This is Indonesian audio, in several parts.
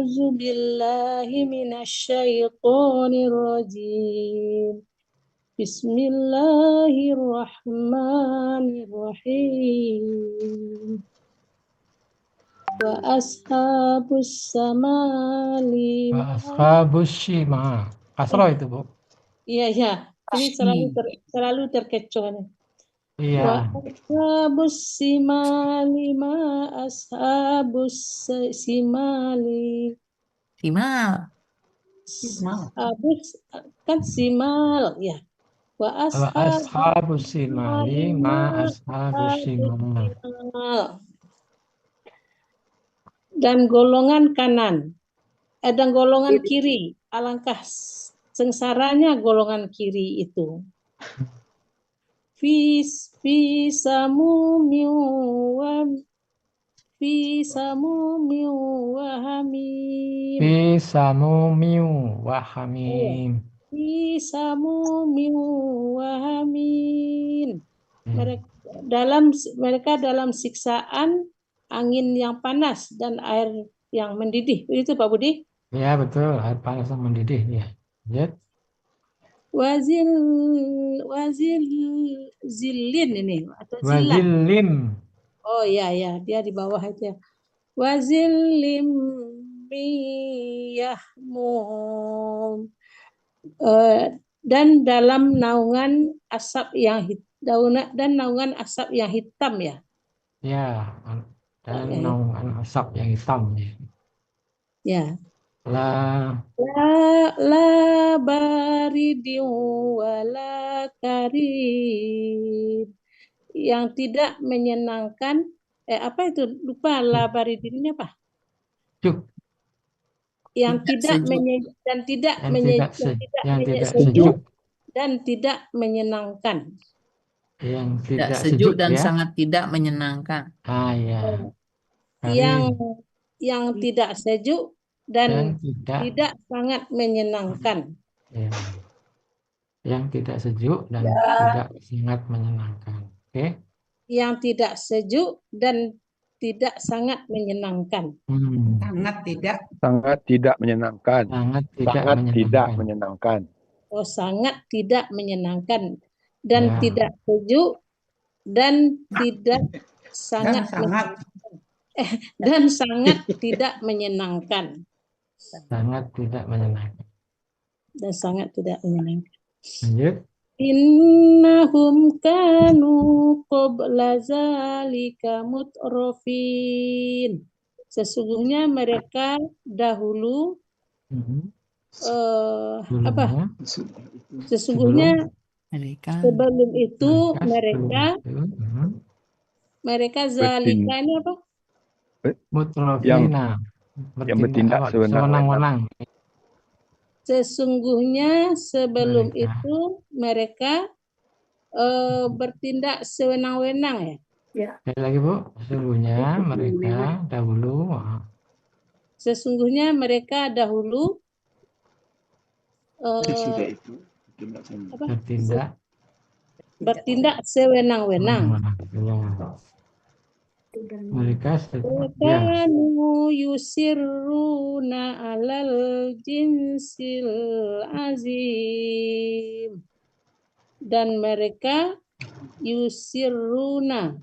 A'udzu billahi minasyaitonir rajim. Bismillahirrahmanirrahim. Wa ashabus samali. Wa ashabus syima. Kasroh itu, Bu. Iya. Ini selalu terkecoh nih. Wa Iya. ashabus simali ma ashabus simali. Simal. Abus kan simal ya. Wa Wa ashabus simali ma ashabus syima. simal. Dan golongan kanan. Dan golongan kiri. Alangkah sengsaranya golongan kiri itu. Fi samumin wa fi samumin wa hamim. Fi samumin wa hamim. Fi samumin wa hamim. Mereka dalam siksaan angin yang panas dan air yang mendidih. Itu Pak Budi? Ya, betul. Air panas yang mendidih. Ya. Lanjut. Zilin ini atau zilan. Wazillim. Oh iya, dia di bawah itu ya. Wazillim yahmum. Dan dalam naungan asap yang naungan asap yang hitam ya. Ya, dan naungan asap yang hitam. Ya. La Baridin wala karim. Yang tidak menyenangkan. Apa itu? Lupa la baridin ini apa? sejuk. Yang tidak sejuk dan tidak menyenangkan. Yang tidak sejuk dan ya. sangat tidak menyenangkan. Ya. Yang tidak sejuk dan tidak sangat menyenangkan. Ya. Yang tidak sejuk dan tidak sangat menyenangkan. Oke. Yang tidak sejuk dan tidak sangat menyenangkan. Sangat tidak menyenangkan. Oh, sangat tidak menyenangkan dan tidak sejuk dan tidak sangat dan sangat tidak menyenangkan. Sangat tidak menyenangkan. Dan sangat tidak menyenangkan. Lanjut. Innahum kanu qabla zalika mutrafin. Sesungguhnya mereka dahulu Sesungguhnya sebelum itu mereka zalika ini apa? Mutrafina. Yang bertindak sewenang-wenang. Sesungguhnya sebelum itu mereka bertindak sewenang-wenang ya. Sekali lagi Bu, sesungguhnya mereka dahulu. Sesungguhnya mereka dahulu bertindak sewenang-wenang. Mereka yusirruna alal jinsil azim. Dan mereka yusirruna.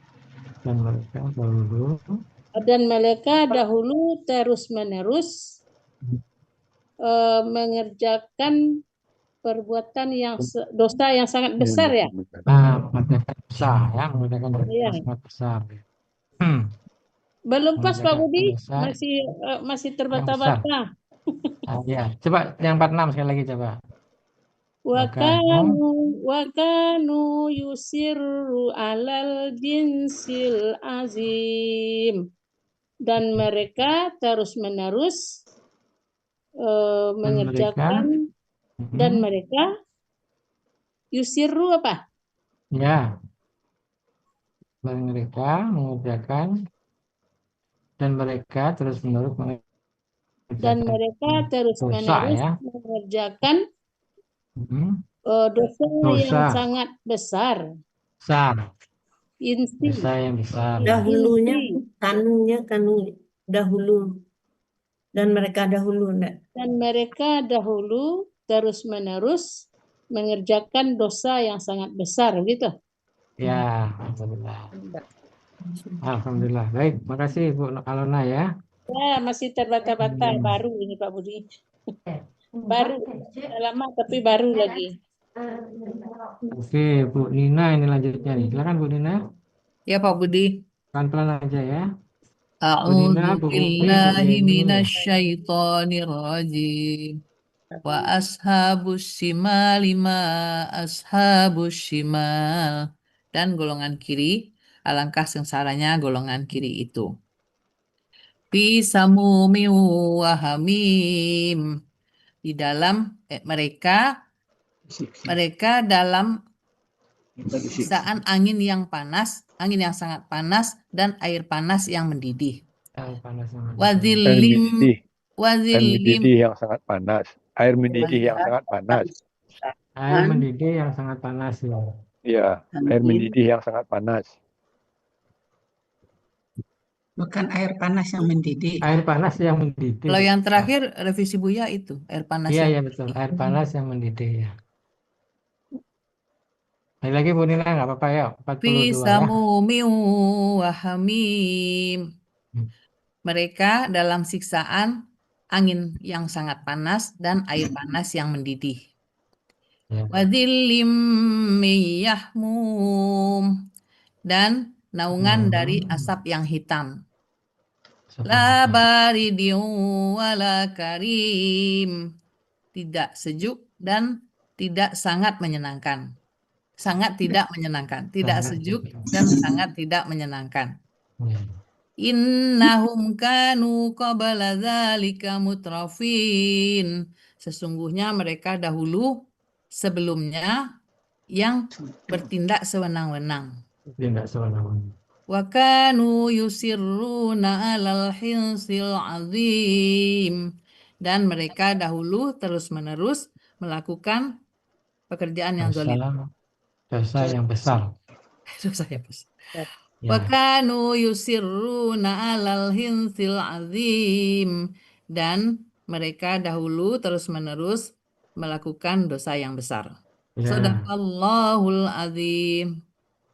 Dan mereka dahulu terus-menerus mengerjakan perbuatan yang dosa yang sangat besar ya. Mengerjakan dosa yang sangat besar. Belum pas Pak Budi, masih terbata-bata. Ya, coba yang 46 sekali lagi coba. Wa kanu yusirru alal jinsil azim. Dan mereka terus-menerus mengerjakan dan mereka yusirru apa? Ya. Mereka mengerjakan dan mereka terus-menerus mengerjakan dosa yang sangat besar. Dosa yang besar. Dahulunya, kanu dahulu. Dan mereka dahulu, enggak? Dan mereka dahulu terus-menerus mengerjakan dosa yang sangat besar, gitu. Ya, alhamdulillah. Alhamdulillah. Baik, makasih Bu Alona ya. Ya, masih terbata-bata, baru ini Pak Budi. Baru, sudah lama tapi baru lagi. Oke, Bu Nina ini lanjutnya nih. Silakan Bu Nina. Ya Pak Budi. Pelan-pelan aja ya. Bu A'udzu Nina, Bu Upi, Bu billahi Yeni. minasyaitonir rajim. Wa ashabus shimali ma ashabus shimal. Dan golongan kiri, alangkah sengsaranya golongan kiri itu. Fi samumi wa hamim. Di dalam mereka dalam siksaan angin yang panas, angin yang sangat panas dan air panas yang mendidih. Air panas yang mendidih. Wadhillim Air mendidih yang sangat panas. Air mendidih yang sangat panas. Air mendidih yang sangat panas ya. Ya, air mendidih yang sangat panas. Bukan air panas yang mendidih. Air panas yang mendidih. Kalau yang terakhir revisi Buya itu air panas Iya, yang iya betul. Air panas yang mendidih ya. Lagi Bu Nina, nggak apa-apa ya. 42 Fi ya. samumi wa hamim. Mereka dalam siksaan angin yang sangat panas dan air panas yang mendidih. Ya. Wadhillim min yahmum. Dan naungan dari asap yang hitam. La baridin wala karim. Tidak sejuk dan tidak sangat menyenangkan. Sangat tidak menyenangkan. Tidak sejuk dan sangat tidak menyenangkan. Ya. Innahum kanu qabla dzalika mutrafin. Sesungguhnya mereka dahulu sebelumnya yang bertindak sewenang-wenang. Tidak sewenang-wenang. Wa kanu yusirruna 'alal hinsil 'azim. Dan mereka dahulu terus-menerus melakukan pekerjaan yang zalim. Dosa yang besar. Dosa yang besar. Ya. Wa kanu yusirruna 'alal hinsil 'azim. Dan mereka dahulu terus-menerus melakukan dosa yang besar. Ya. Shadaqallahul azim.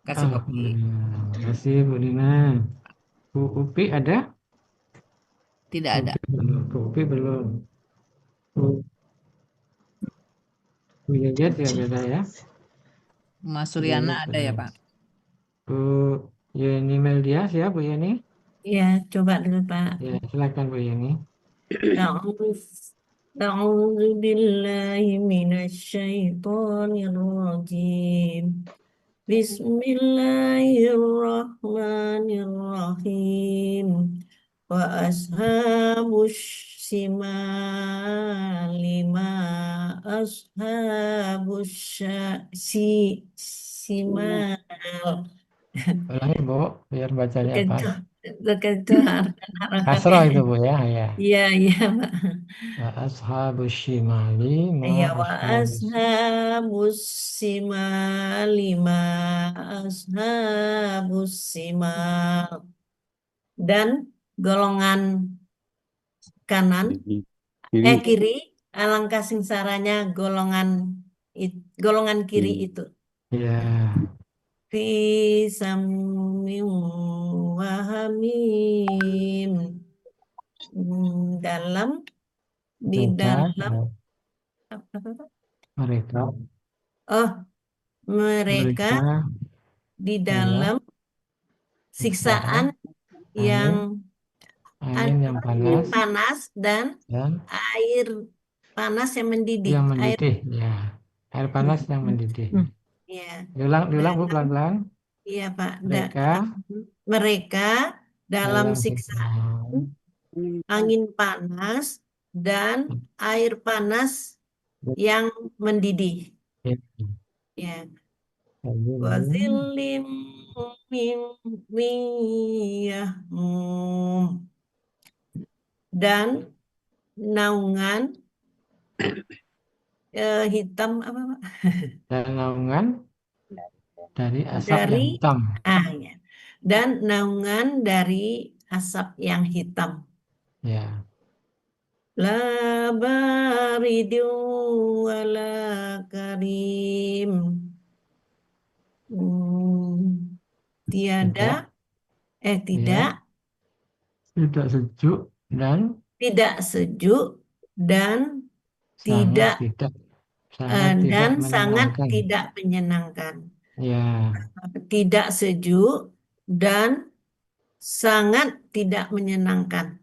Kasih Pak Budi. Terima kasih Bu Nina. Bu Upi ada? Tidak ada. Bu Upi belum. Bu Yejet tidak ada ya? Mas Suryana ada ya Pak? Bu Yeni Meldia siap Bu Yeni? Ya, coba dulu Pak. Ya, silakan Bu Yeni. A'udzu billahi minasyaitonir rajim. Bismillahirrahmanirrahim. Wa ashabus shimali ma ashabus shimal. Ulangi Bu, biar bacanya pas. Kasroh itu Bu ya. Iya, iya Pak. Wa ashabus shimali ma Ya wa ashabus ashabus shimali ma ashabus shimal. Dan golongan kanan kiri alangkah sengsaranya golongan kiri itu. Ya. Fi sammin wa hamim. Di dalam mereka di dalam siksaan yang angin yang panas dan air panas yang mendidih. Ya. Air panas yang mendidih. Ya. Diulang Bu pelan-pelan. Iya Pak. Mereka dalam siksaan angin panas dan air panas yang mendidih. Ya. Wazillim min yahmum. Dan naungan hitam apa Pak? Dan naungan dari asap yang hitam. Ya. Dan naungan dari asap yang hitam. Ya. La baridin wala karim. Tiada, tidak, tidak sejuk dan tidak sejuk dan sangat tidak tidak dan sangat menyenangkan. tidak menyenangkan. Ya, Tidak sejuk dan sangat tidak menyenangkan.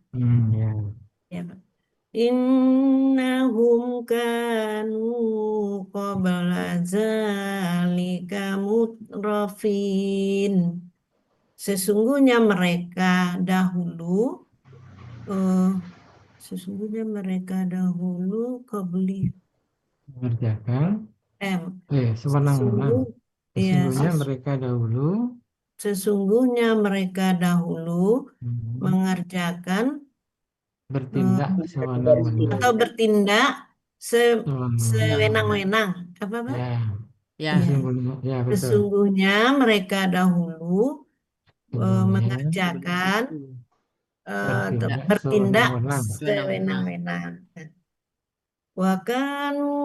ya. Ya, Pak. Innahum kanu qabla zalika mutrafin. Sesungguhnya mereka dahulu Mengerjakan. sesungguh- ya, Sesungguhnya mereka dahulu sesungguhnya mereka dahulu mengerjakan bertindak sewenang-wenang. atau bertindak Sewenang-wenang. sewenang-wenang. Apa, Pak? Ya, Ya, sesungguhnya, ya betul. Sesungguhnya mereka dahulu Sesungguhnya mengerjakan bertindak bertindak sewenang-wenang. sewenang-wenang. Wa kanu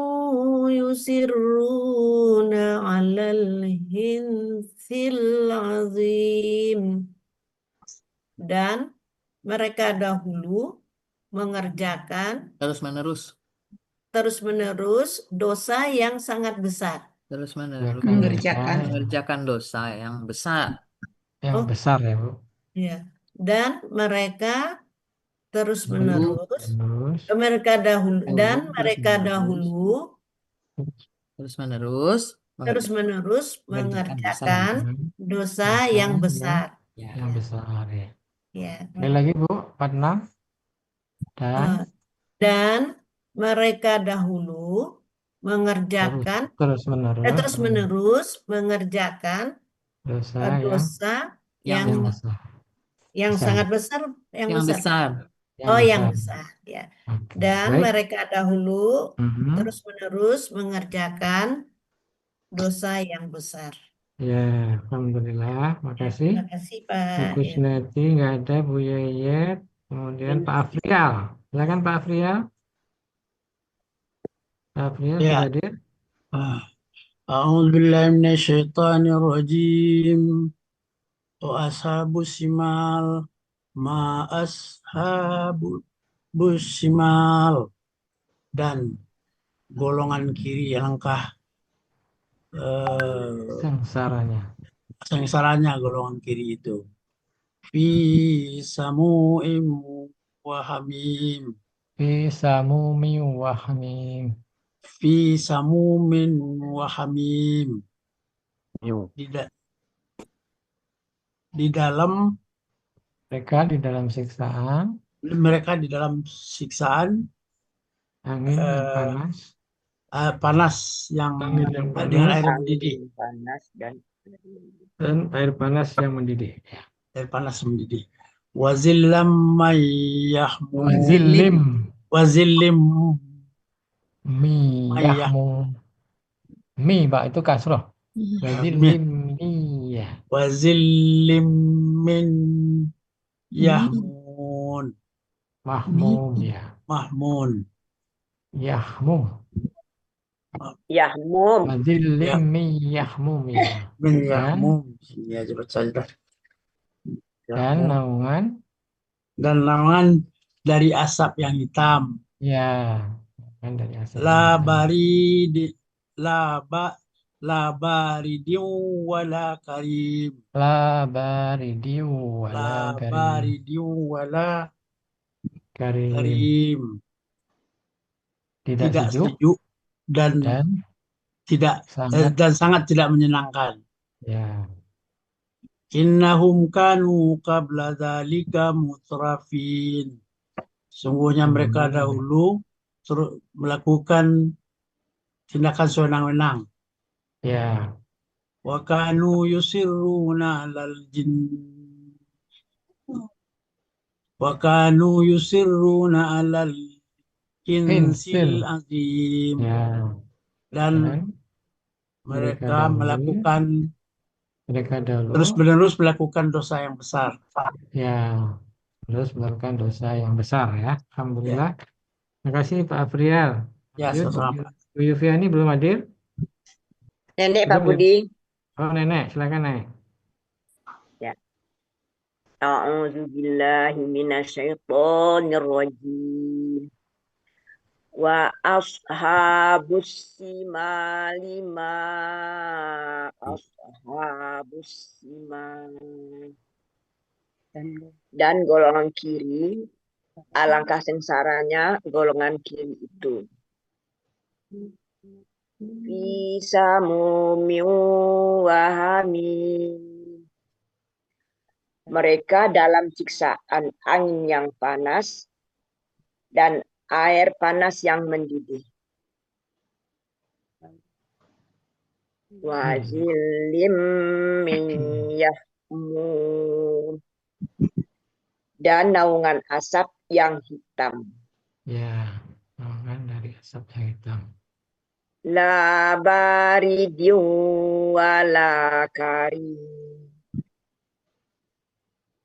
yusirruna 'alal hinsil azim. Dan mereka dahulu mengerjakan terus-menerus dosa yang sangat besar. mengerjakan dosa yang besar. Yang besar ya, Bu. Ya. Dan mereka terus-menerus Terus mereka dahulu dan mereka dahulu Terus-menerus terus-menerus mengerjakan dosa yang besar. yang besar ya. Ya. Sekali lagi, Bu, 46. Dan mereka dahulu mengerjakan terus-menerus mengerjakan dosa yang besar. yang Besar. sangat besar, yang besar. Yang besar, ya. Oke, Dan baik. mereka dahulu terus-menerus mengerjakan dosa yang besar. Ya, alhamdulillah. Makasih. Terima kasih, Pak. Bu Kusneti nggak ada, Bu Yayet, kemudian Pak Afrial. Silakan Pak Afrial. Pak Afrial sudah hadir. أعوذ بالله من الشيطان الرجيم وأصحاب الشمال ما أصحاب الشمال dan golongan kiri langkah sengsaranya golongan kiri itu fi samu'im wa hamim Fi samumin wa hamim. fi samumin wa hamim di dalam Mereka di dalam siksaan angin yang panas yang angin yang dengan panas air mendidih dan air panas yang mendidih. Air panas mendidih. Wazillam wazillim mi Pak itu kasroh. Wazillim ya. Wazillim min yahmun Mahmum ya. mahmun Yahmum. Yahmum. Wazillim min yahmum ya. min yahmum ya cepat saja Dan naungan dari asap yang hitam. Ya, kan dari asap. La baridin wala karim. La baridin wala karim. Tidak sejuk dan sangat tidak menyenangkan. Ya. Innahum kanu qabla dzalika mutrafin. Sungguhnya mereka dahulu melakukan tindakan sewenang-wenang. Ya. Wa kanu yusirruna 'alal hinsil azim. Ya. Dan mereka melakukan terus-menerus melakukan dosa yang besar. Ya, terus melakukan dosa yang besar ya. Alhamdulillah. Terima kasih Pak Afrial. Ya, Lanjut, sama-sama. Bu Yufiani belum hadir? Nenek Pak Belum ya? Budi. Oh, Nenek, silakan Nek. Ya. A'udzu billahi minasyaitonir rajim. Wa ashabus simali ma ashabus simal. Dan golongan kiri, alangkah sengsaranya golongan kiri itu. Bisa wahami. Mereka dalam siksaan angin yang panas dan air panas yang mendidih. Wazilim min yahmum. Dan naungan asap yang hitam. Ya, naungan dari asap yang hitam. La baridin wala karim.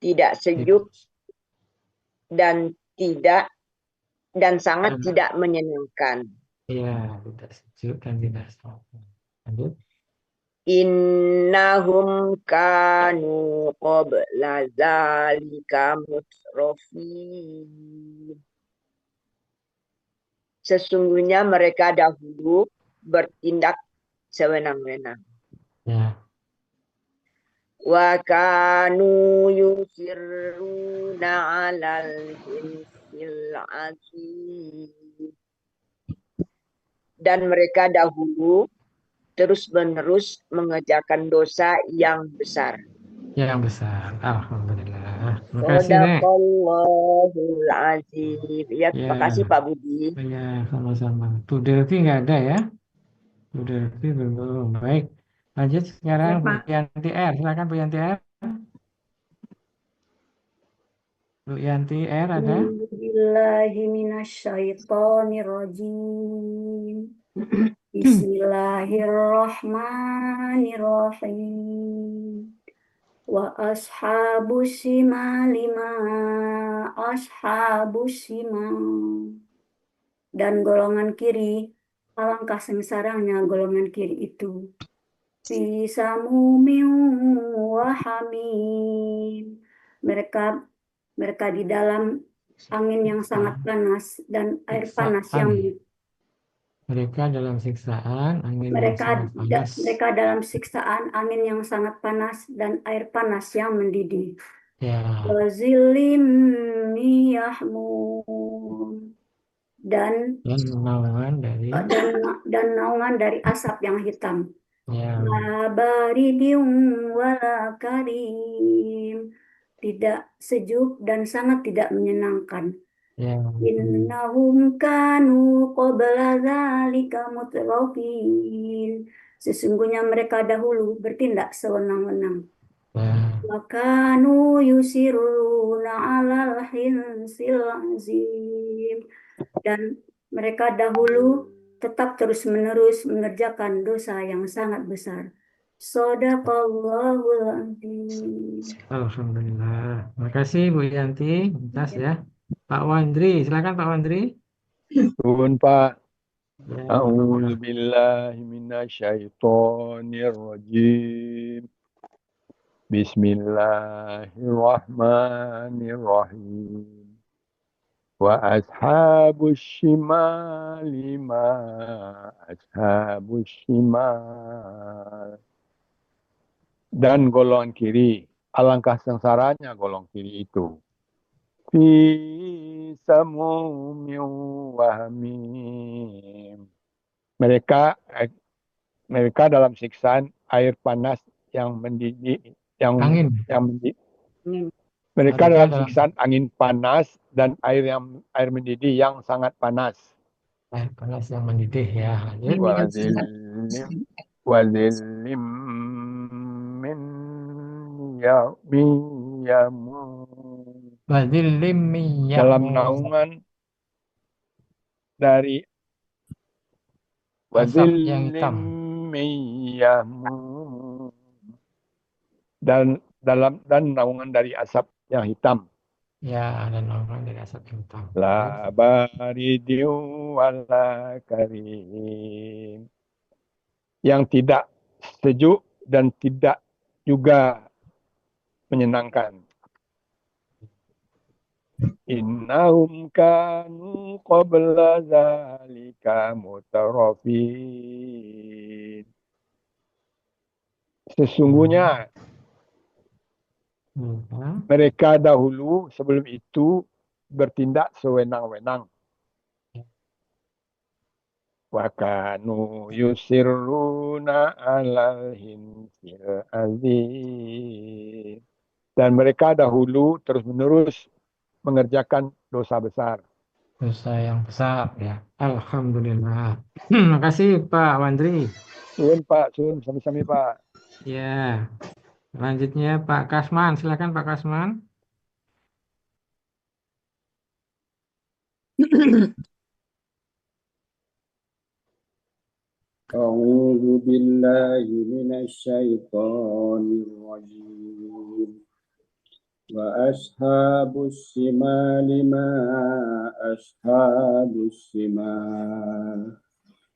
Tidak sejuk dan sangat tidak menyenangkan. Iya, tidak sejuk dan tidak sejuk. Lanjut. Innahum kanu qabla dzalika mutrafin. Sesungguhnya mereka dahulu bertindak sewenang-wenang. Ya. Wa kanu yusirruna 'alal hinsil azim. Dan mereka dahulu terus-menerus mengerjakan dosa yang besar. Yang besar. Alhamdulillah. Terima kasih, Nek. Shadaqallahul azim. Ya, terima kasih Pak Budi. Ya, sama-sama. Bu Delvi nggak ada ya? Bu Delvi belum. Baik. Lanjut sekarang Bu Yanti R. Silakan Bu Yanti R. Bu Yanti R ada? Billahi minasyaitonirrajim. Bismillahirrahmanirrahim. Wa ashabus shimali ma ashabus shimal. Dan golongan kiri, alangkah sengsaranya golongan kiri itu. Fi samumin wa hamim. Mereka di dalam angin yang sangat panas dan air panas yang Mereka dalam siksaan angin yang sangat panas. mereka dalam siksaan angin yang sangat panas dan air panas yang mendidih. Ya. Wazilim yahmum. Dan naungan dari asap yang hitam. Ya. La baridin wala karim. Tidak sejuk dan sangat tidak menyenangkan. Ya. Innahum kanu qabla dzalika mutrafin. Sesungguhnya mereka dahulu bertindak sewenang-wenang. Wa kanu yusirruna 'alal hinsil azim. Dan mereka dahulu tetap terus-menerus mengerjakan dosa yang sangat besar. Shadaqallahul azim. Alhamdulillah. Terima kasih Bu Yanti. Atas ya. Pak Wandri, silakan Pak Wandri. Turun Pak. A'udzu billahi minasyaitonir rajim. Bismillahirrahmanirrahim. Wa ashabus shimali ma ashabus shimal. Dan golongan kiri, alangkah sengsaranya golongan kiri itu. Fi samumin wahmim. Mereka dalam siksaan air panas yang mendidih, Angin. Mereka dalam siksaan angin panas dan air mendidih yang sangat panas. Air panas yang mendidih ya. Wazilim min yamun. Dalam naungan dari asap yang hitam dan naungan dari asap yang hitam. Ya, ada nongkrong dari asap yang hitam. La baridin wala karim. Yang tidak sejuk dan tidak juga menyenangkan. Innahum kanu qabla zalika mutarafin. Sesungguhnya Ya. mereka dahulu sebelum itu bertindak sewenang-wenang. Wa kanu yusirruna alal hinsil azim. Dan mereka dahulu terus-menerus mengerjakan dosa besar. Dosa yang besar ya. Alhamdulillah. Makasih Pak Wandri. Suun Pak, suun sami-sami Pak. Ya. Selanjutnya Pak Kasman. Silakan Pak Kasman. أعوذ بالله من الشيطان الرجيم وأصحاب الشمال ما أصحاب الشمال.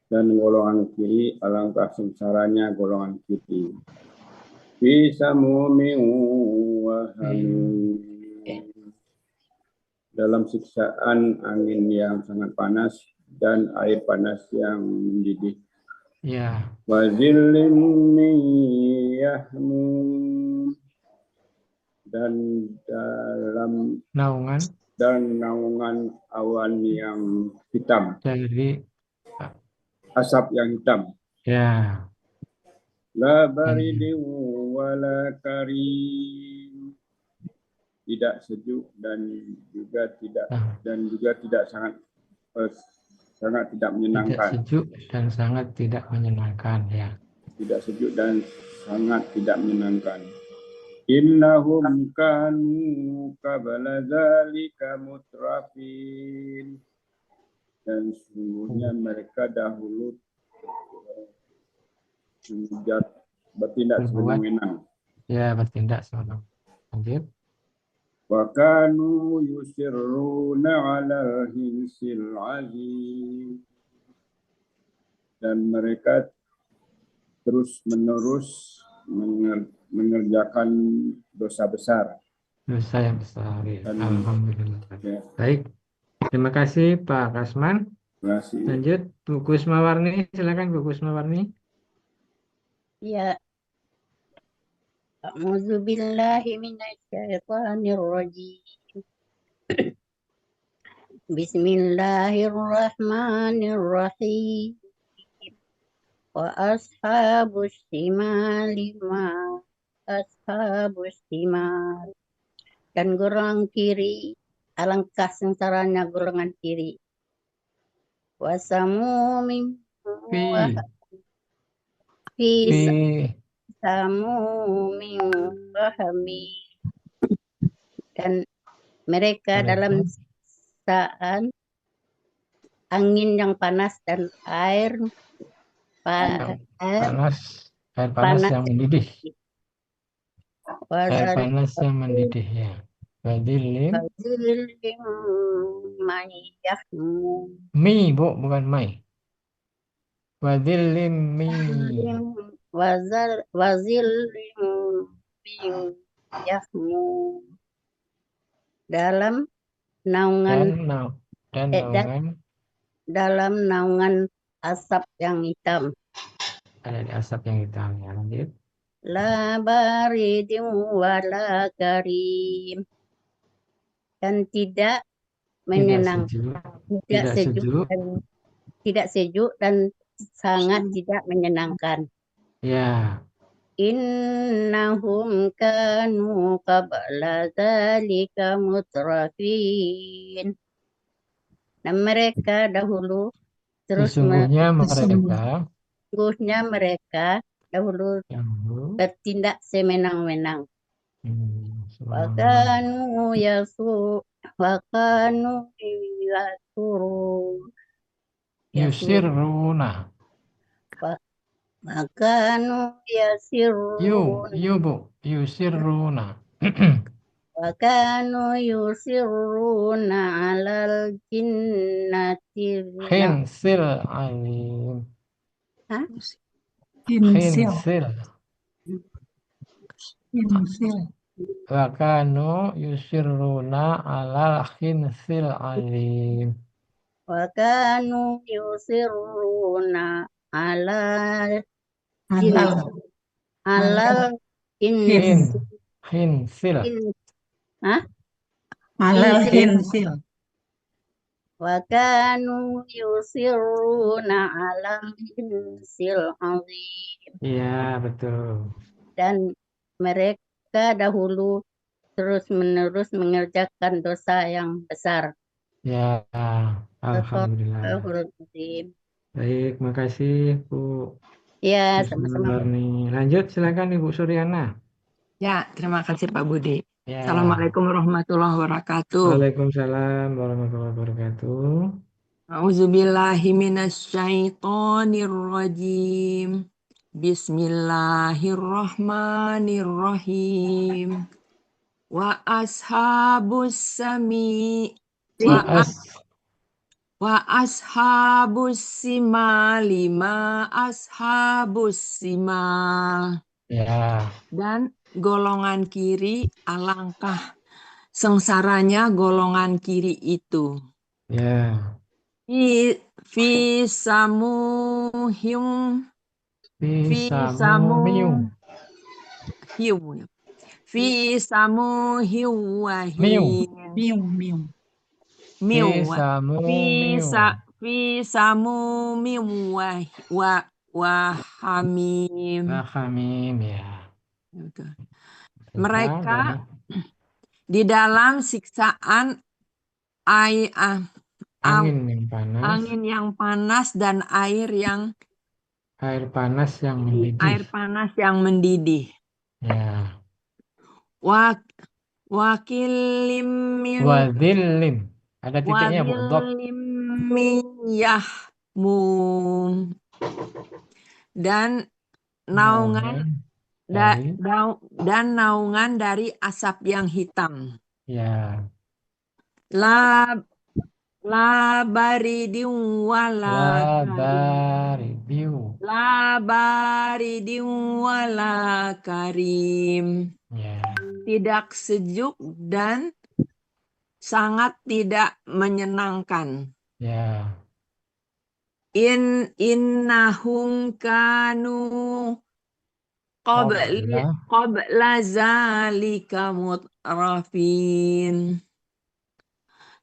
Dan golongan kiri, alangkah sengsaranya golongan kiri. Fi samumin wa hamim. Dalam siksaan angin yang sangat panas dan air panas yang mendidih. Ya. Wa zillin min yahmum. Dan dalam naungan awan yang hitam. Dari asap yang hitam. Ya. La baridin wala karim. Tidak sejuk dan juga tidak sangat tidak menyenangkan. Tidak sejuk dan sangat tidak menyenangkan ya. Tidak sejuk dan sangat tidak menyenangkan. Innahum kanu qabla dzalika mutrafin. Dan sesungguhnya mereka dahulu bertindak sewenang-wenang. Ya, bertindak sewenang. Lanjut. Wa kanu yusirruna 'alal hinsil 'azim. Dan mereka terus-menerus mengerjakan dosa besar. Dosa yang besar ya. Alhamdulillah. Ya. Baik. Terima kasih Pak Kasman. Terima kasih. Lanjut Bu Kusmawarni, silakan Bu Kusmawarni. Ya. A'udzu billahi minasyaitonir rajim. Bismillahirrahmanirrahim. Wa ashabus shimali ma ashabus shimal. Dan golongan kiri, alangkah sengsaranya golongan kiri. Wa samumim samumim wahami. Dan mereka dalam siksaan angin yang panas dan air panas yang mendidih. Air panas yang mendidih ya. Wadillim mi Bu, bukan mai. Wadillim mi wazillim min yahmu. Dalam naungan dalam naungan asap yang hitam. Ada di asap yang hitam ya. Lanjut. La baridin wala karim. Dan tidak menyenangkan, tidak sejuk dan sangat tidak menyenangkan. Ya. Innahum kanu qabla dzalika mutrafin. Dan mereka dahulu sesungguhnya mereka dahulu bertindak semenang-menang. Wakanu yusirruna. Makanu yasirruna. Bu, yusirruna. wa kanu yusirruna 'alal jinnati Khinsil alim. Hah? Hinsil. Khinsil. Hinsil. Wa kanu yusirruna alal khinsil alim. wa kanu yusirruna 'alal Halal. alal Khin. insil Khinsil. Hah? Halal Insil. hinsil. wa kanu yusirruna 'alal insil azim Iya, betul. dan mereka dahulu terus-menerus mengerjakan dosa yang besar. Ya, alhamdulillah. Sadaqallahul azim. Baik, makasih Bu Ya, sama-sama. Kusnarni. Lanjut, silakan Ibu Suryana. Ya, terima kasih Pak Budi. Ya. Assalamualaikum warahmatullahi wabarakatuh. Waalaikumsalam warahmatullahi wabarakatuh. A'udzubillahi minasyaitonirrajim. Bismillahirrahmanirrahim. Wa ashabus sami wa ashabus simali ma ashabus simal. Ya. Dan golongan kiri, alangkah sengsaranya golongan kiri itu. Ya. Fi samuhim Fi samumiu. Fi samuhim wahin. Miu, miu. Miu. Fi Fi samumim wahamim. Wahamim, ya. Mereka di dalam siksaan angin yang panas dan air panas yang mendidih. Ya. Wakilim Wadhillim. Ada titiknya Bu. Dan naungan dari asap yang hitam. Ya. La baridin wala karim. Ya. Tidak sejuk dan sangat tidak menyenangkan. Ya. Innahum kanu qabla zalika mutrafin.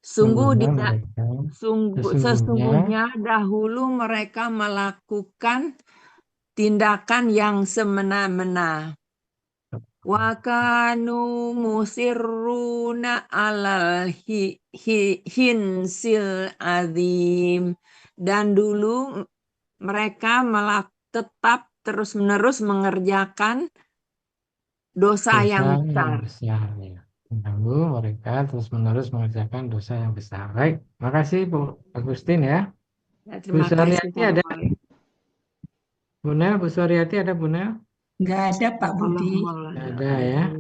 Sesungguhnya dahulu mereka melakukan tindakan yang semena-mena. Wa kanu musirruna alal hinsil azim. Dan dulu mereka tetap terus-menerus mengerjakan dosa yang besar. Mengganggu mereka terus-menerus mengerjakan dosa yang besar. Baik, makasih Bu Agustin ya. Bu Suryati ada? Bu Suryati ada Bu Nel? Nggak ada Pak Budi. Nggak ada ya.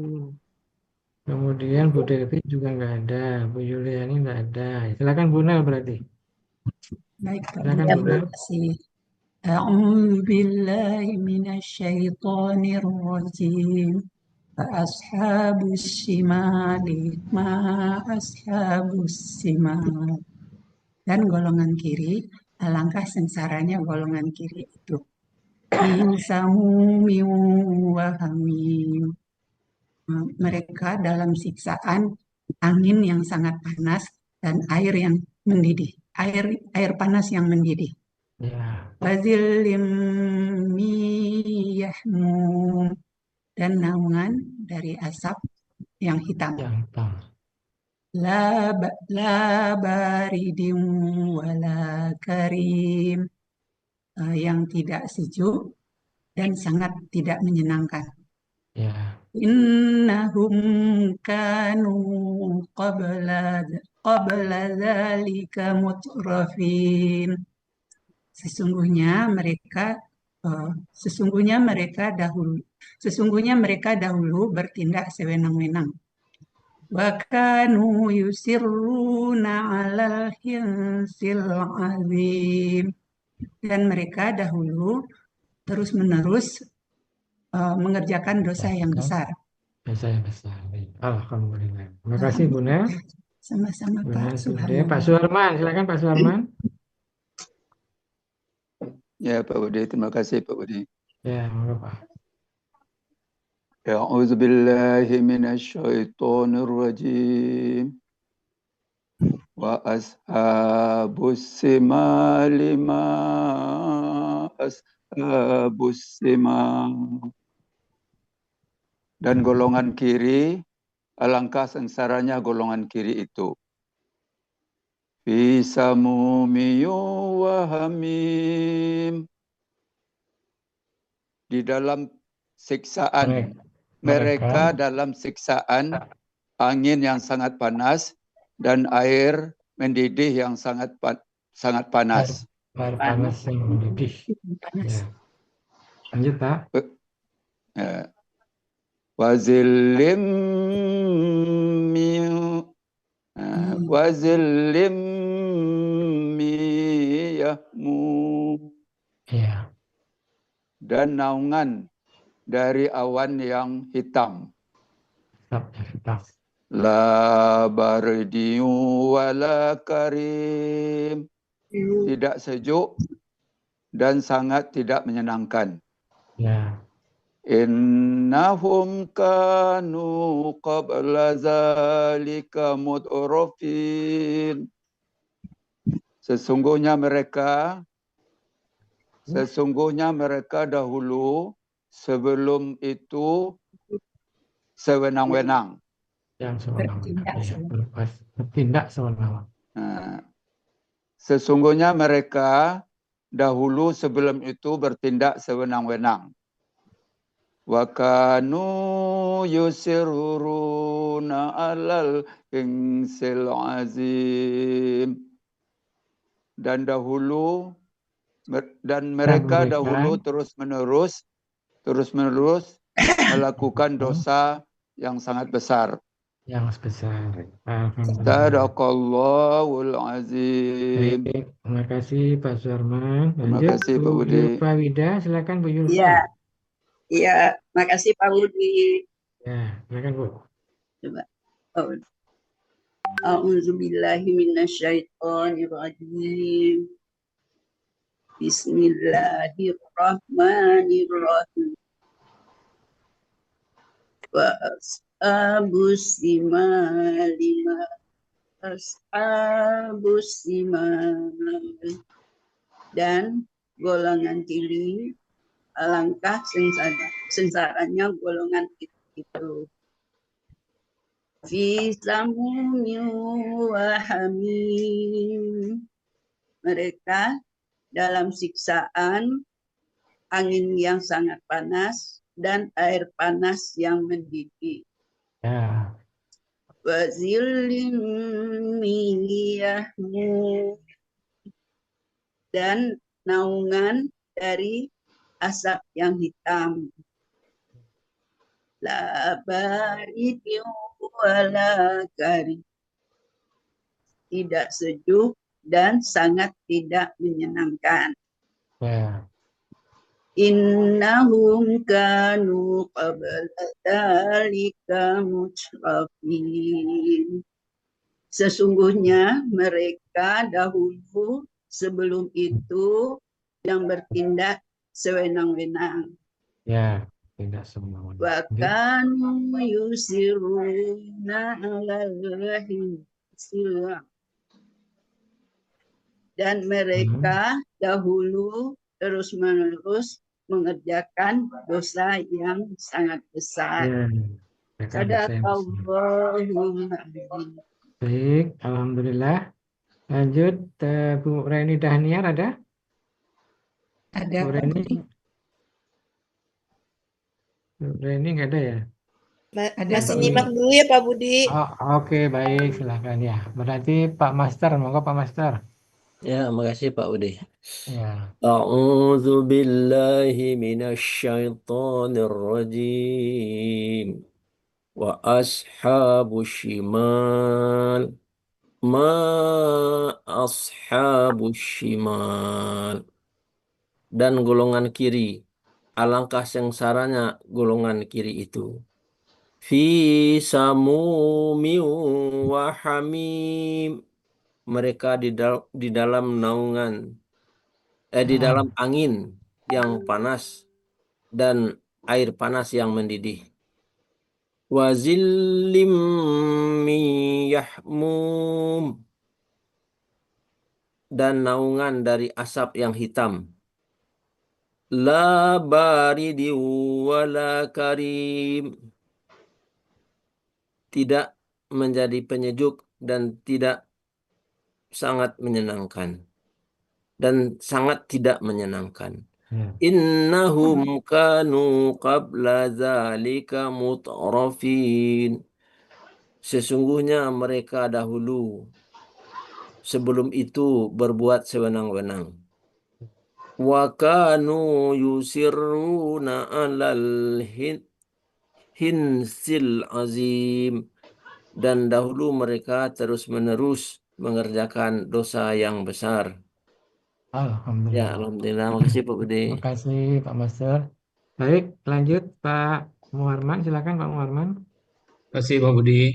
Kemudian Bu Devi juga nggak ada. Bu Yuliani nggak ada. Silakan Bu Nel berarti. Baik Pak Silakan Budi. Bu Nel. Terima kasih. A'udzu billahi minasyaitonir rajim. Ashabus shimali ma ashabus shimal. Dan golongan kiri, alangkah sengsaranya golongan kiri itu. Insamumin wahamim. Mereka dalam siksaan angin yang sangat panas dan air yang mendidih. Air panas yang mendidih. Wazillim miyahmum. Dan naungan dari asap yang hitam. La baridin wala karim. Yang tidak sejuk dan sangat tidak menyenangkan. Innahum kanu qabla dzalika mutrafin. Sesungguhnya mereka dahulu bertindak sewenang-wenang. وكانوا يسرون على الحنث العظيم. Dan mereka dahulu terus-menerus mengerjakan dosa yang besar. Dosa yang besar. Baik. Alhamdulillah. Terima kasih Bunda. Sama-sama Bunda Pak Sude. Pak Subhanallah. Suarman, silakan Pak Suarman. Ya Pak Budi, terima kasih Pak Budi. Ya, monggo Pak. A'udzu billahi minasyaitonir rajim. Wa ashabus simali ma ashabus simal. Dan golongan kiri, alangkah sengsaranya golongan kiri itu. Fi samumiyu wa hamim. Di dalam siksaan. Mereka dalam siksaan angin yang sangat panas dan air mendidih yang sangat panas. Air panas yang mendidih. Ya. Lanjut Pak. Wazillim miyahmu. Ya. Dan naungan dari awan yang hitam. La bardi wala karim. Tidak sejuk dan sangat tidak menyenangkan. Ya. Innahum kanu qabla zalika mud'rafin. Sesungguhnya mereka dahulu sebelum itu sewenang-wenang. Yang sewenang-wenang. Bertindak sewenang-wenang. Sesungguhnya mereka dahulu sebelum itu bertindak sewenang-wenang. Wa kanu yusirruna 'alal hingsil azim. Dan mereka dahulu terus-menerus melakukan dosa yang sangat besar. Yang besar. Sadaqallahul azim. Terima kasih Pak Suarman. Terima kasih Pak Budi. Yulfa Wida, silakan Bu Yulfa. Iya, makasih Pak Budi. Ya, silakan Bu. Coba. A'udzu billahi minasyaitonir rajim. Bismillahirrahmanirrahim. Wa ashabus simal dan golongan kiri alangkah sengsaranya golongan itu. Fi samumin wa hamim. Mereka dalam siksaan angin yang sangat panas dan air panas yang mendidih. Ya. Wa zillim min yahmum. Dan naungan dari asap yang hitam. La baridin wala karim. Tidak sejuk dan sangat tidak menyenangkan. Ya. Innahum kanu qabla dzalika mutrafin. Sesungguhnya mereka dahulu sebelum itu yang bertindak sewenang-wenang. Ya, tidak semua. Wa kanu yusiruna 'alal hinsil. Dan mereka dahulu terus-menerus mengerjakan dosa yang sangat besar. Sadaqallahul azim. Baik, alhamdulillah. Lanjut Bu Reni Dahniar ada? Ada. Bu Reni? Bu Reni nggak ada ya? Masih nyimak dulu ya Pak Budi. Oh, oke, baik, silahkan ya. Berarti Pak Master, monggo Pak Master. Ya, makasih Pak Budi. Ya. A'udzu billahi minasyaitonir rajim. Wa ashabus shimal. Ma ashabus shimal. Dan golongan kiri. Alangkah sengsaranya golongan kiri itu. Fi samumi wa hamim. Mereka di dalam naungan, di dalam angin yang panas dan air panas yang mendidih. Wa zillim min yahmum. Dan naungan dari asap yang hitam. La baridi wala karim. Tidak menjadi penyejuk dan tidak sangat menyenangkan. Dan sangat tidak menyenangkan. Innahum kanu qabla dzalika mutrafin. Sesungguhnya mereka dahulu sebelum itu berbuat sewenang-wenang. Wa kanu yusirruna 'alal hinsil azim. Dan dahulu mereka terus-menerus mengerjakan dosa yang besar. Alhamdulillah. Ya, alhamdulillah. Makasih Pak Budi. Terima kasih Pak Master. Baik, lanjut Pak Muharman. Silakan Pak Muharman. Terima kasih Pak Budi.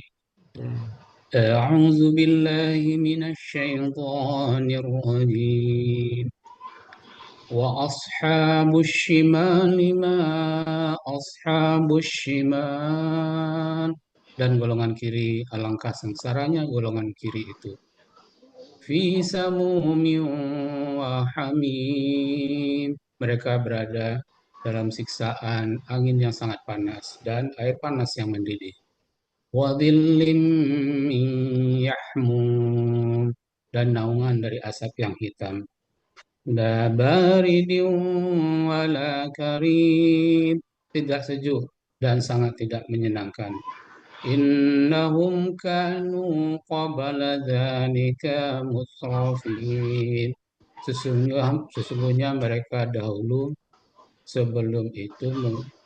Ya. A'udzu billahi minasy syaithanir rajim. Wa ashabus shimali ma ashabus shimal. Dan golongan kiri, alangkah sengsaranya golongan kiri itu. Fi samumin wa hamim. Mereka berada dalam siksaan angin yang sangat panas dan air panas yang mendidih. Wa dhillim min yahmum. Dan naungan dari asap yang hitam. La baridin wala karim. Tidak sejuk dan sangat tidak menyenangkan. Innahum kanu qabla dzalika mutrafin. Sesungguhnya mereka dahulu sebelum itu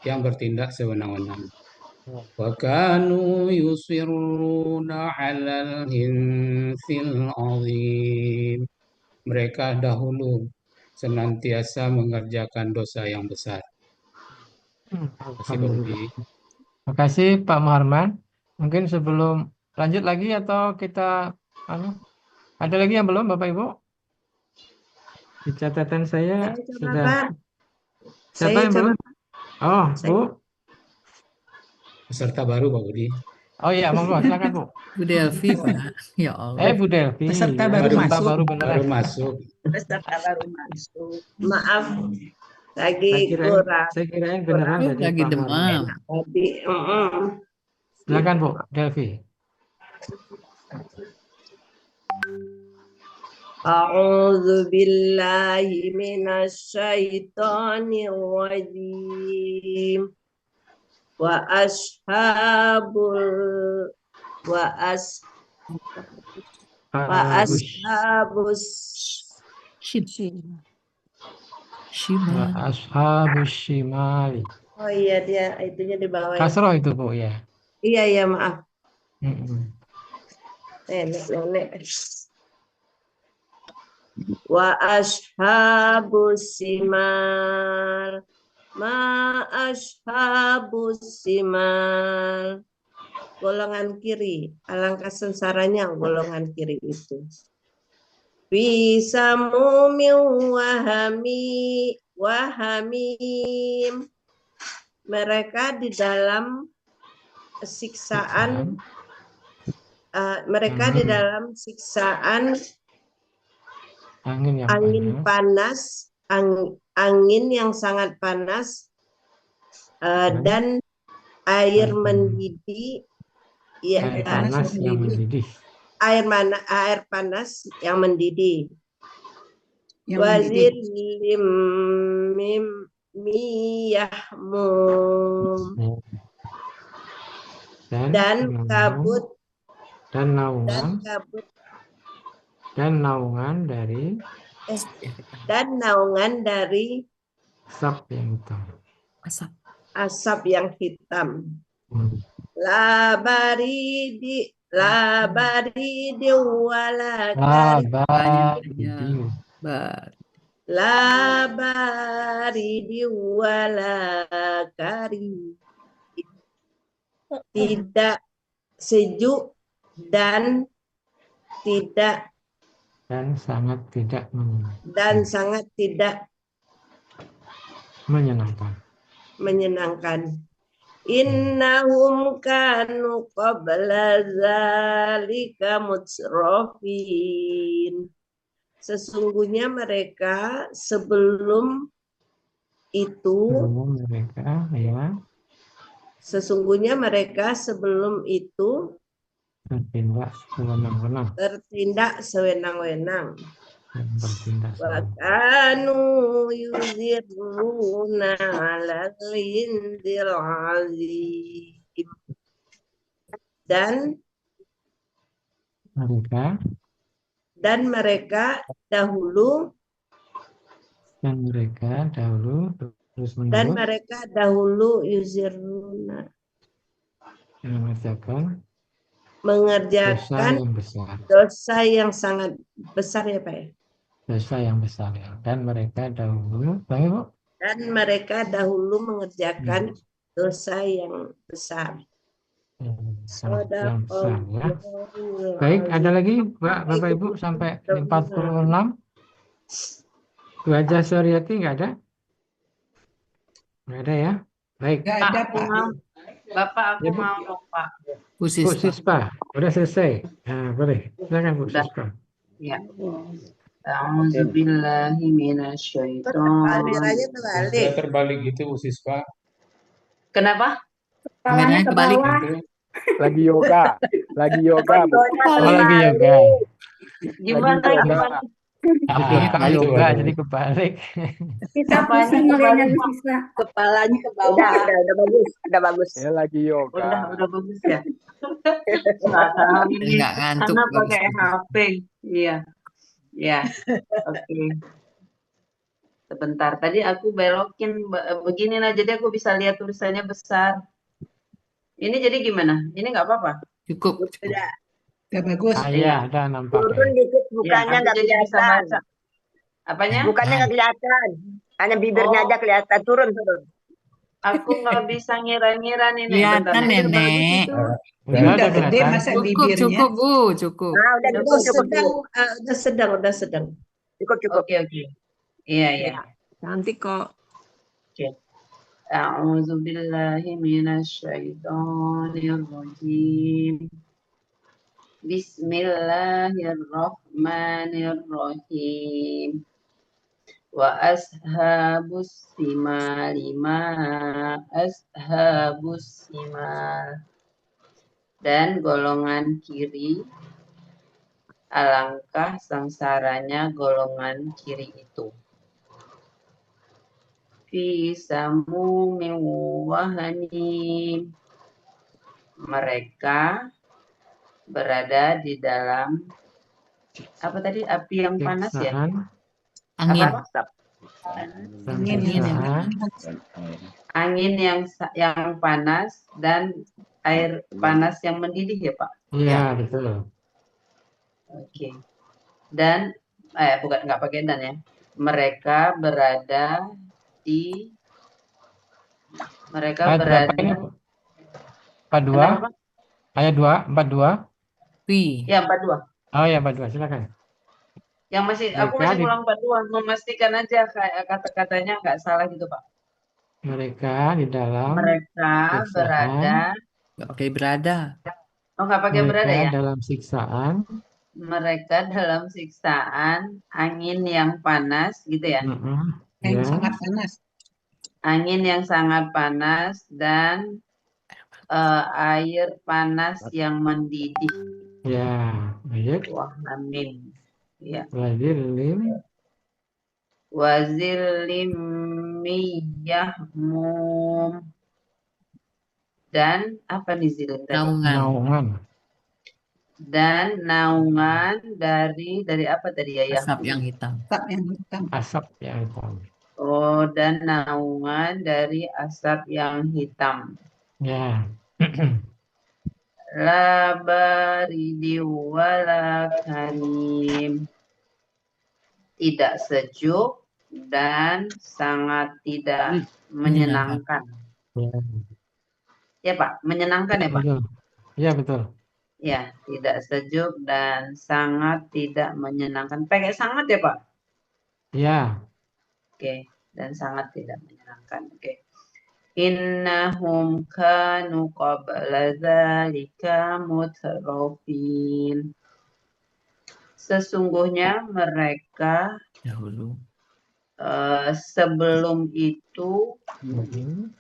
yang bertindak sewenang-wenang. Wa kanu yusirruna 'alal hinsil azim. Mereka dahulu senantiasa mengerjakan dosa yang besar. Terima kasih Pak Budi. Terima kasih Pak Muharman. Mungkin sebelum lanjut lagi atau kita ada lagi yang belum Bapak Ibu? Di catatan saya sudah. Siapa yang belum? Oh, Bu. Peserta baru Pak Budi. Oh iya, monggo silakan Bu. Bu Delvi, Pak. Ya Allah. Bu Delvi. Peserta baru masuk. Baru masuk. Peserta baru masuk. Maaf, lagi Saya kurang. kirain beneran dari Lagi Pak demam. Muharman. Tadi, Silakan Bu Delvi. A'udzu billahi minasyaitonir rajim. Wa ashabus Wa ashabus shimali. Oh iya, dia itunya di bawah. Kasroh itu Bu ya. Iya, maaf. Mm-mm. Wa ashabus simal. Ma ashabus simal. Golongan kiri. Alangkah sengsaranya golongan kiri itu. Fi samumin wahamim. Mereka di dalam siksaan. Mereka di dalam siksaan angin panas, angin yang sangat panas, dan air mendidih, Air panas yang mendidih. Air panas yang mendidih. Wazillim min yahmum. Dan kabut dan naungan dari asap yang hitam. Asap yang hitam. La baridi wala karim. Labaridi. La baridi wala karim. Tidak sejuk dan sangat tidak menyenangkan. Innahum kanu qabla zalika mutsrafin. Sesungguhnya mereka sebelum itu tertindak sewenang-wenang. Wa kanu yuziruna ala al-indil azim. Dan mereka dahulu yuziruna mengerjakan dosa yang sangat besar ya Pak ya. Dosa yang besar ya. Dan mereka dahulu mengerjakan dosa yang besar. Yang besar ya. Baik, ada lagi Bapak Ibu sampai 46. Bu Hajah Suryati nggak ada? Nggak ada ya? Baik. Nggak ada Pak. Bapak aku Ya, Bu. mau dong Pak. Bu Sispa, udah selesai. Nah, boleh. Silakan Bu Sispa. Ya. A'udzubillahi minasyaitonir. Sudah terbalik gitu Bu Sispa. Kenapa? Kameranya kebalik. Lagi yoga. Lagi yoga. Bu. Lagi yoga. Gimana? Yoga jadi kebalik. Kepalanya ke bawah. Udah bagus. Ya lagi yoga. Udah bagus ya. Nggak ngantuk. Karena pakai HP. Iya. Ya. Oke. Sebentar. Tadi aku belokin begini nah, jadi aku bisa lihat tulisannya besar. Ini jadi gimana? Ini nggak apa-apa. Cukup. Udah bagus. Iya, ada nampak. Turun dikit bukannya nggak kelihatan. Apanya? Bukannya nggak kelihatan. Hanya bibirnya aja kelihatan. Turun. Aku nggak bisa ngira-ngira nih. Kelihatan Nenek. Udah gede masa bibirnya. Cukup Bu, cukup. Nah, Udah sedang. Cukup. Oke. Iya. Cantik kok. Oke. A'udzubillahi minasyaitonir rajim. Bismillahirrahmanirrahim. Wa ashabus simali ma ashabus simal. Dan golongan kiri, alangkah sengsaranya golongan kiri itu. Fi samumin wa hamim. Mereka berada di dalam apa tadi, api yang panas ya? Angin. Angin yang panas dan air panas yang mendidih ya Pak? Iya, betul. Oke. Dan bukan, nggak pakai dan ya. Mereka berada di Ayat 42. Ayat 42. Ya, 42. Oh ya, 42, silakan. Yang aku masih ulang 42, memastikan aja kata-katanya nggak salah gitu Pak. Mereka di dalam berada. Nggak pakai berada. Oh, nggak pakai berada ya? Dalam siksaan. Mereka dalam siksaan angin yang panas gitu ya? Yang sangat panas. Angin yang sangat panas dan air panas yang mendidih. Ya, ayat. Wah, amin. Ya. Wazillim miyahmum. Dan apa nih zilin tadi? Naungan. Dan naungan dari apa tadi ya? Asap yang hitam. Asap yang hitam. Oh, dan naungan dari asap yang hitam. Ya. La baridi wala karim. Tidak sejuk dan sangat tidak menyenangkan. Ya Pak, menyenangkan ya Pak? Betul. Iya betul. Ya, tidak sejuk dan sangat tidak menyenangkan. Pakai sangat ya Pak? Iya. Oke, dan sangat tidak menyenangkan. Oke. Innahum kanu qabla dzalika mutrafin. Sesungguhnya mereka sebelum itu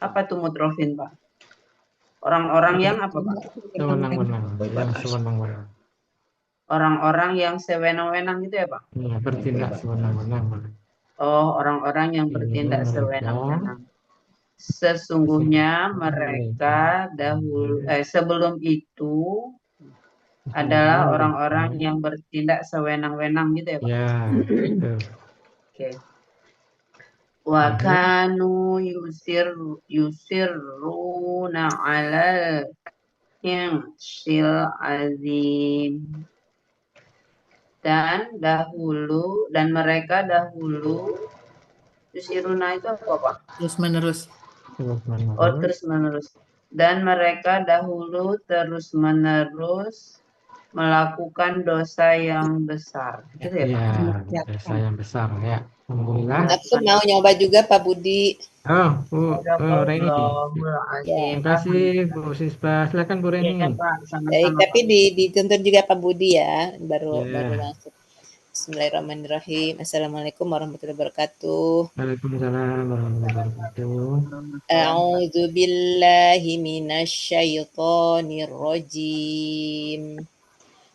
apa tuh mutrafin Pak? Orang-orang yang apa Pak? Sewenang-wenang. Yang sewenang-wenang. Orang-orang yang sewenang-wenang gitu ya Pak? Ya, bertindak sewenang-wenang. Oh, orang-orang yang bertindak sewenang-wenang. Sesungguhnya mereka sebelum itu adalah orang-orang yang bertindak sewenang-wenang gitu ya Pak? Ya, betul. Oke. Wa kanu yusirruna 'alal hinsil azim. Dan mereka dahulu yusiruna itu apa Pak? Terus menerus. Oh, terus menerus. Dan mereka dahulu terus menerus melakukan dosa yang besar. Gitu ya, Pak? Ya, dosa yang besar ya. Alhamdulillah. Aku mau nyoba juga Pak Budi. Oh, Bu Reni. Astagfirullahaladzim. Terima kasih Bu Sisba. Silakan Bu Reni. Iya, Pak. Baik, tapi dituntun juga Pak Budi ya, baru Ya. masuk. Bismillahirrahmanirrahim. Assalamualaikum warahmatullahi wabarakatuh. Waalaikumsalam warahmatullahi wabarakatuh. A'udzu billahi minasyaitonir rajim.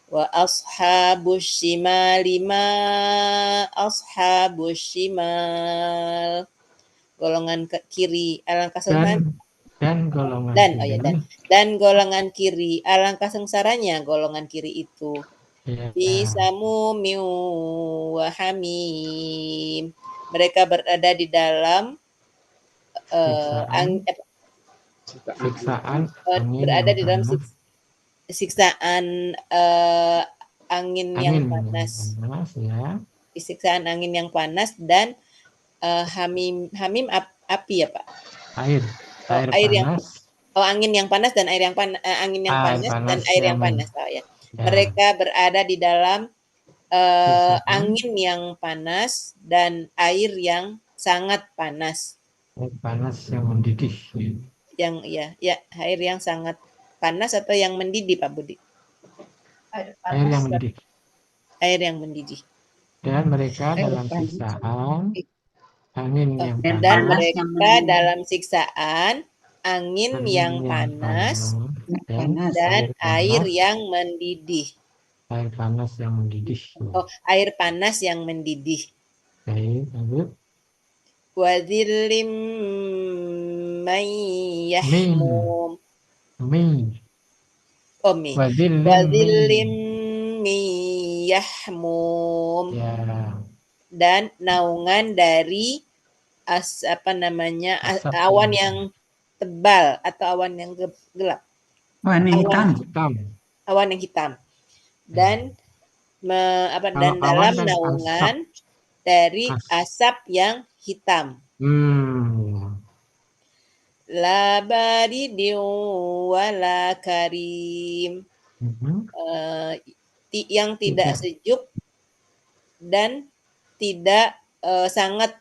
Wa ashabus shimali ma ashabus shimal. Golongan kiri alangkah sengsara. Dan golongan kiri. Dan golongan kiri alangkah sengsaranya golongan kiri itu. Bisamumin wa hamim. Mereka berada di dalam siksaan berada di dalam siksaan angin yang panas. Ya. Siksaan angin yang panas dan hamim api ya Pak? Air panas. Angin yang panas dan air yang panas, angin yang panas dan air yang panas. Oh ya. Mereka berada di dalam angin yang panas dan air yang sangat panas. Air panas yang mendidih. Yang air yang sangat panas atau yang mendidih Pak Budi? Air yang mendidih. Air yang mendidih. Dan mereka dalam siksaan angin yang panas. Dan mereka dalam siksaan angin yang panas dan air yang mendidih. Air panas yang mendidih. Oh, air panas yang mendidih. Baik, lanjut. Wa dzillim man yahmum. Wa dzillim min yahmum. Ya. Dan naungan dari awan yang tebal atau awan yang gelap. Awan yang hitam. Awan yang hitam. Dan dalam naungan dari asap yang hitam. La baridin wala karim. Yang tidak sejuk dan tidak sangat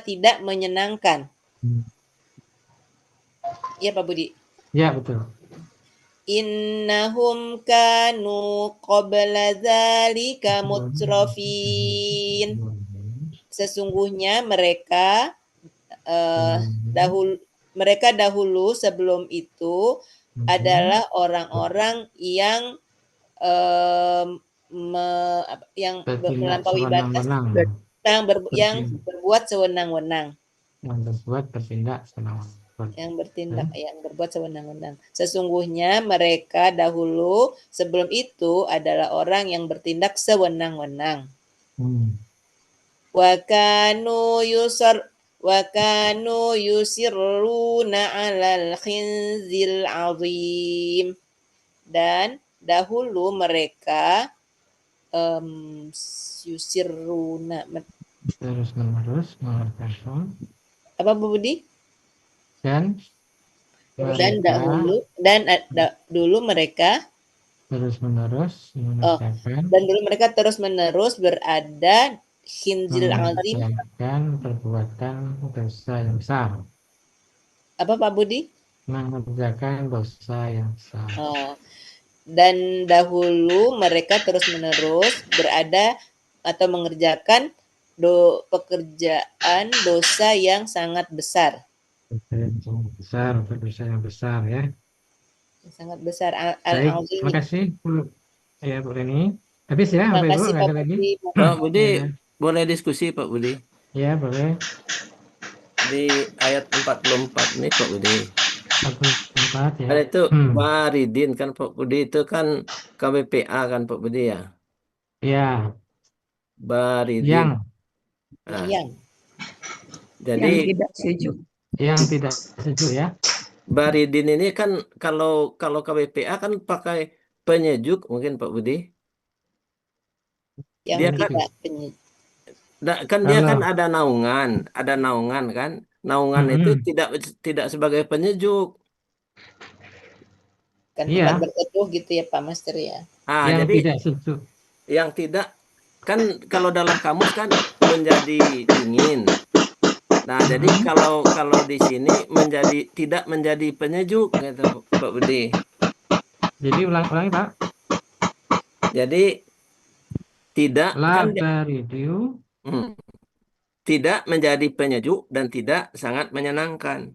tidak menyenangkan. Iya Pak Budi. Ya betul. Innahum kanu qabla dzalika mutrafin. Sesungguhnya mereka dahulu sebelum itu adalah orang-orang yang melampaui batas, yang berbuat sewenang-wenang. Yang berbuat bertindak sewenang-wenang. Yang berbuat sewenang-wenang. Sesungguhnya mereka dahulu sebelum itu adalah orang yang bertindak sewenang-wenang. Wa kanu yusirruna 'alal khinzil 'azim. dan dahulu mereka yusiruna Terus menerus mengerjakan. apa Bu Budi? Dan Dan dulu mereka terus menerus mengerjakan. dan dulu mereka terus menerus berada khinzil azim. Mengerjakan perbuatan dosa yang besar. Apa Pak Budi? Mengerjakan dosa yang besar. Dan dahulu mereka terus-menerus berada atau mengerjakan pekerjaan dosa yang sangat besar. Dosa yang besar ya. Sangat besar. Baik, terima kasih Bu. Ya Bu Reni. Habis ya, Terima Bapak Ibu, kasih nggak Pak ada lagi. Budi. Pak Budi, boleh diskusi Pak Budi? Ya boleh. Di ayat 44 nih Pak Budi. 44 ya. Ada itu Baridin kan Pak Budi, itu kan KBPA kan Pak Budi ya? Ya. Baridin. Jadi yang tidak sejuk. Yang tidak sejuk ya. Baridin ini kan kalau KBPA kan pakai penyejuk mungkin Pak Budi. Yang Dia tidak penyejuk. Dia kan ada naungan kan. Naungan itu tidak sebagai penyejuk. Kan tempat berteduh gitu ya Pak Master ya. Yang Jadi tidak sejuk. Yang tidak kan kalau dalam kamus kan menjadi dingin. Nah, jadi kalau di sini tidak menjadi penyejuk gitu Pak Budi. Jadi ulangi Pak. Jadi tidak kan tidak menjadi penyejuk dan tidak sangat menyenangkan.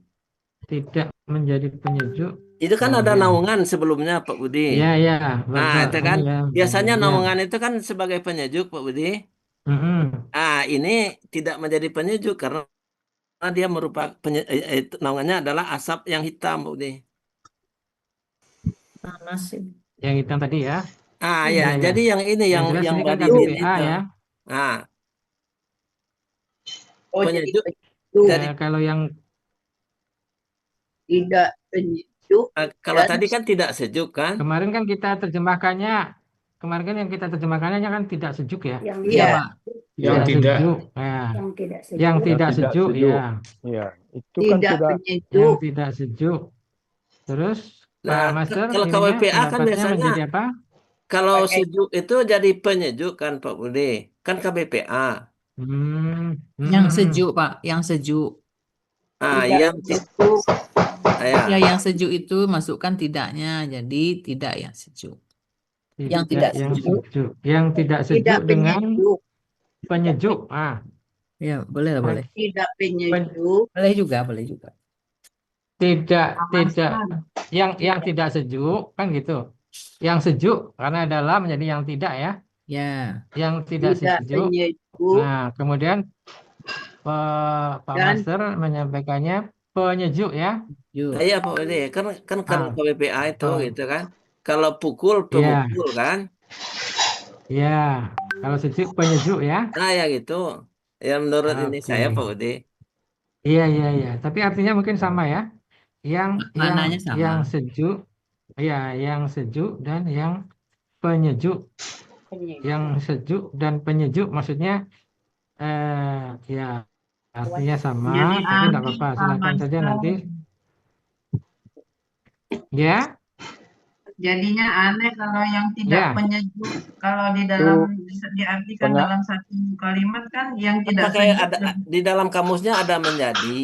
Tidak menjadi penyejuk. Itu kan ada naungan sebelumnya Pak Budi. Iya. Nah, itu kan ya, biasanya naungan itu kan sebagai penyejuk Pak Budi. Ini tidak menjadi penyejuk karena dia merupakan naungannya adalah asap yang hitam Pak Budi. Panas yang hitam tadi ya. Ya. Jadi yang ini yang Baridin itu. Ya. Nah. Penyejuk. Jadi kalau yang tidak penyejuk. Kalau tadi kan tidak sejuk kan? Kemarin kan kita terjemahkannya, yang kita terjemahkannya kan tidak sejuk ya. Yang tidak. Sejuk. Yang tidak sejuk ya. Ya, itu kan sudah yang tidak sejuk. Terus Pak Master, kalau KWPA kan biasanya menjadi apa? Kalau sejuk itu jadi penyejuk kan Pak Budi, kan KBPA. Yang sejuk Pak, yang sejuk. Yang sejuk. Ya, yang sejuk itu masukkan tidaknya, jadi tidak yang sejuk. Yang tidak sejuk. Yang tidak sejuk dengan penyejuk. Ya, boleh. Tidak penyejuk. Boleh juga. Tidak. Yang tidak sejuk kan gitu. Yang sejuk karena dalam menjadi yang tidak ya. Ya. Yang tidak sejuk. Nah, kemudian Pak Master menyampaikannya penyejuk ya. Iya Pak Budi, kan KBPA itu gitu kan. Kalau pukul pemukul kan. Iya. Kalau sejuk penyejuk ya. Ya gitu. Ya menurut ini saya Pak Budi. Iya. Tapi artinya mungkin sama ya. Yang sejuk. Iya, yang sejuk dan yang penyejuk. Yang sejuk dan penyejuk maksudnya ya artinya sama, tapi enggak apa-apa, silakan saja nanti. Ya. Jadinya aneh kalau yang tidak penyejuk, kalau di dalam diartikan dalam satu kalimat kan yang tidak sejuk. Di dalam kamusnya ada menjadi.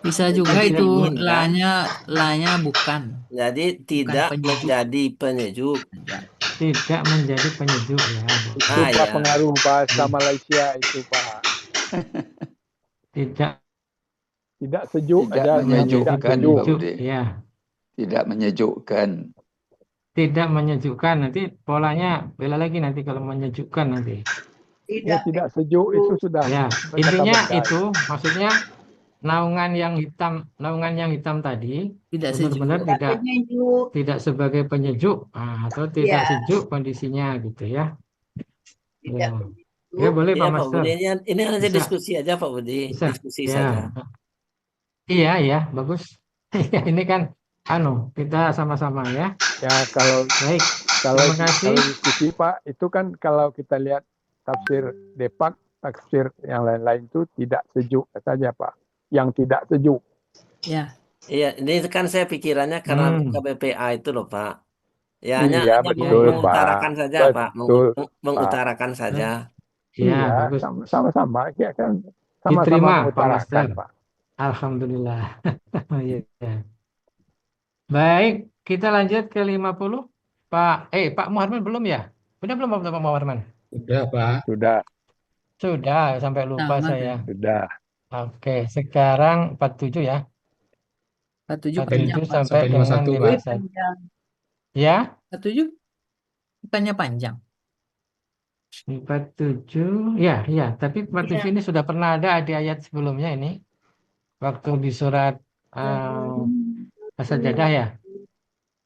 Bisa juga itu la-nya bukan. Jadi tidak menjadi penyejuk. Tidak menjadi penyejuk ya. Itu Pak pengaruh bahasa Malaysia itu Pak. Tidak sejuk aja. Menyejukkan Pak Budi. Ya. Tidak menyejukkan. Tidak menyejukkan, nanti polanya bela lagi nanti kalau menyejukkan nanti. Tidak sejuk itu sudah. Ya, intinya itu maksudnya naungan yang hitam tadi benar-benar tidak sebagai penyejuk atau tidak sejuk kondisinya gitu ya. Ya boleh Pak Master. Ini nanti diskusi aja Pak Budi. Diskusi saja. Iya bagus. Ini kan kita sama-sama ya. Ya kalau Baik, kalau terima kasih. kalau diskusi Pak, itu kan kalau kita lihat tafsir Depak, tafsir yang lain-lain itu tidak sejuk saja Pak. Yang tidak sejuk. Ya. Iya, ini kan saya pikirannya karena KBPA itu loh Pak. Ya hanya Iya betul mengutarakan Pak. saja Pak, Betul mengutarakan saja. Ya, Iya, bagus. sama-sama ya kan, sama-sama Diterima, Pak mengutarakan Master. Pak. Alhamdulillah. Iya. Baik, kita lanjut ke 50. Pak Muharman belum ya? Udah belum Pak Muharman? Sudah, Pak. Sudah, sampai lupa saya. Sudah. Oke, sekarang 47 ya. 47 47 panjang, Pak. sampai dengan 51, Pak. 51. Panjang. Ya? 47 bukannya panjang. 47, ya, tapi 47 ini sudah pernah ada di ayat sebelumnya ini. Waktu di surat As-Sajdah ya.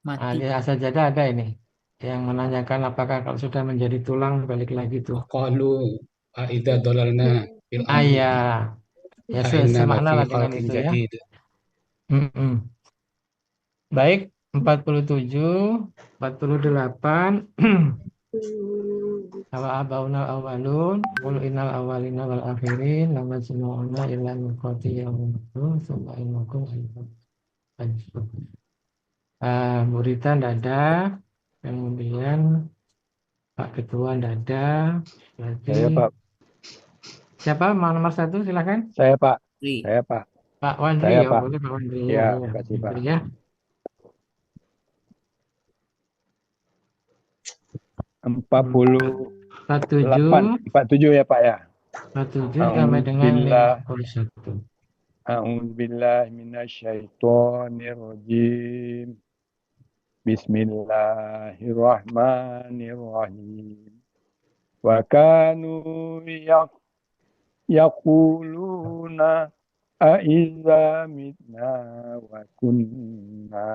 Mati. Di As-Sajdah ada ini. Yang menanyakan apakah kalau sudah menjadi tulang balik lagi tuh. Qalu aidza dalalna fil Ya, semakna lah dengan itu ya. Baik, 47, 48. Abauna awalun, qul innal awalina wal akhirin, lama semuanya ila miqati yaumin ma'lum, tsumma innakum ajrun. Muritan dada, kemudian Pak Ketua dada. Saya Pak. Siapa nomor 1 silakan. Saya Pak. Saya Pak. Pak Wandri Saya ya, Pak. boleh Pak Wandri Ya, ya. makasih Pak. Ya. 47 ya Pak ya. 47 sampai dengan 51. A'udzubillahi minasyaitonirrajim. Bismillahirrahmanirrahim. Wa kanu yaquluna aiza mitna wa kunna.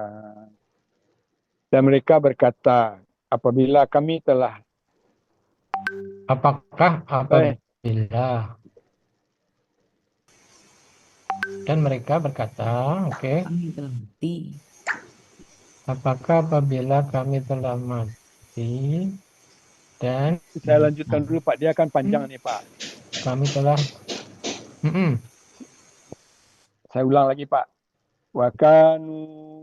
Dan mereka berkata, apabila kami telah dan mereka berkata, kami telah mati. Apakah apabila kami telah mati dan saya lanjutkan dulu Pak, dia akan panjang nih Pak. Kami telah Saya ulang lagi Pak. Wa kanu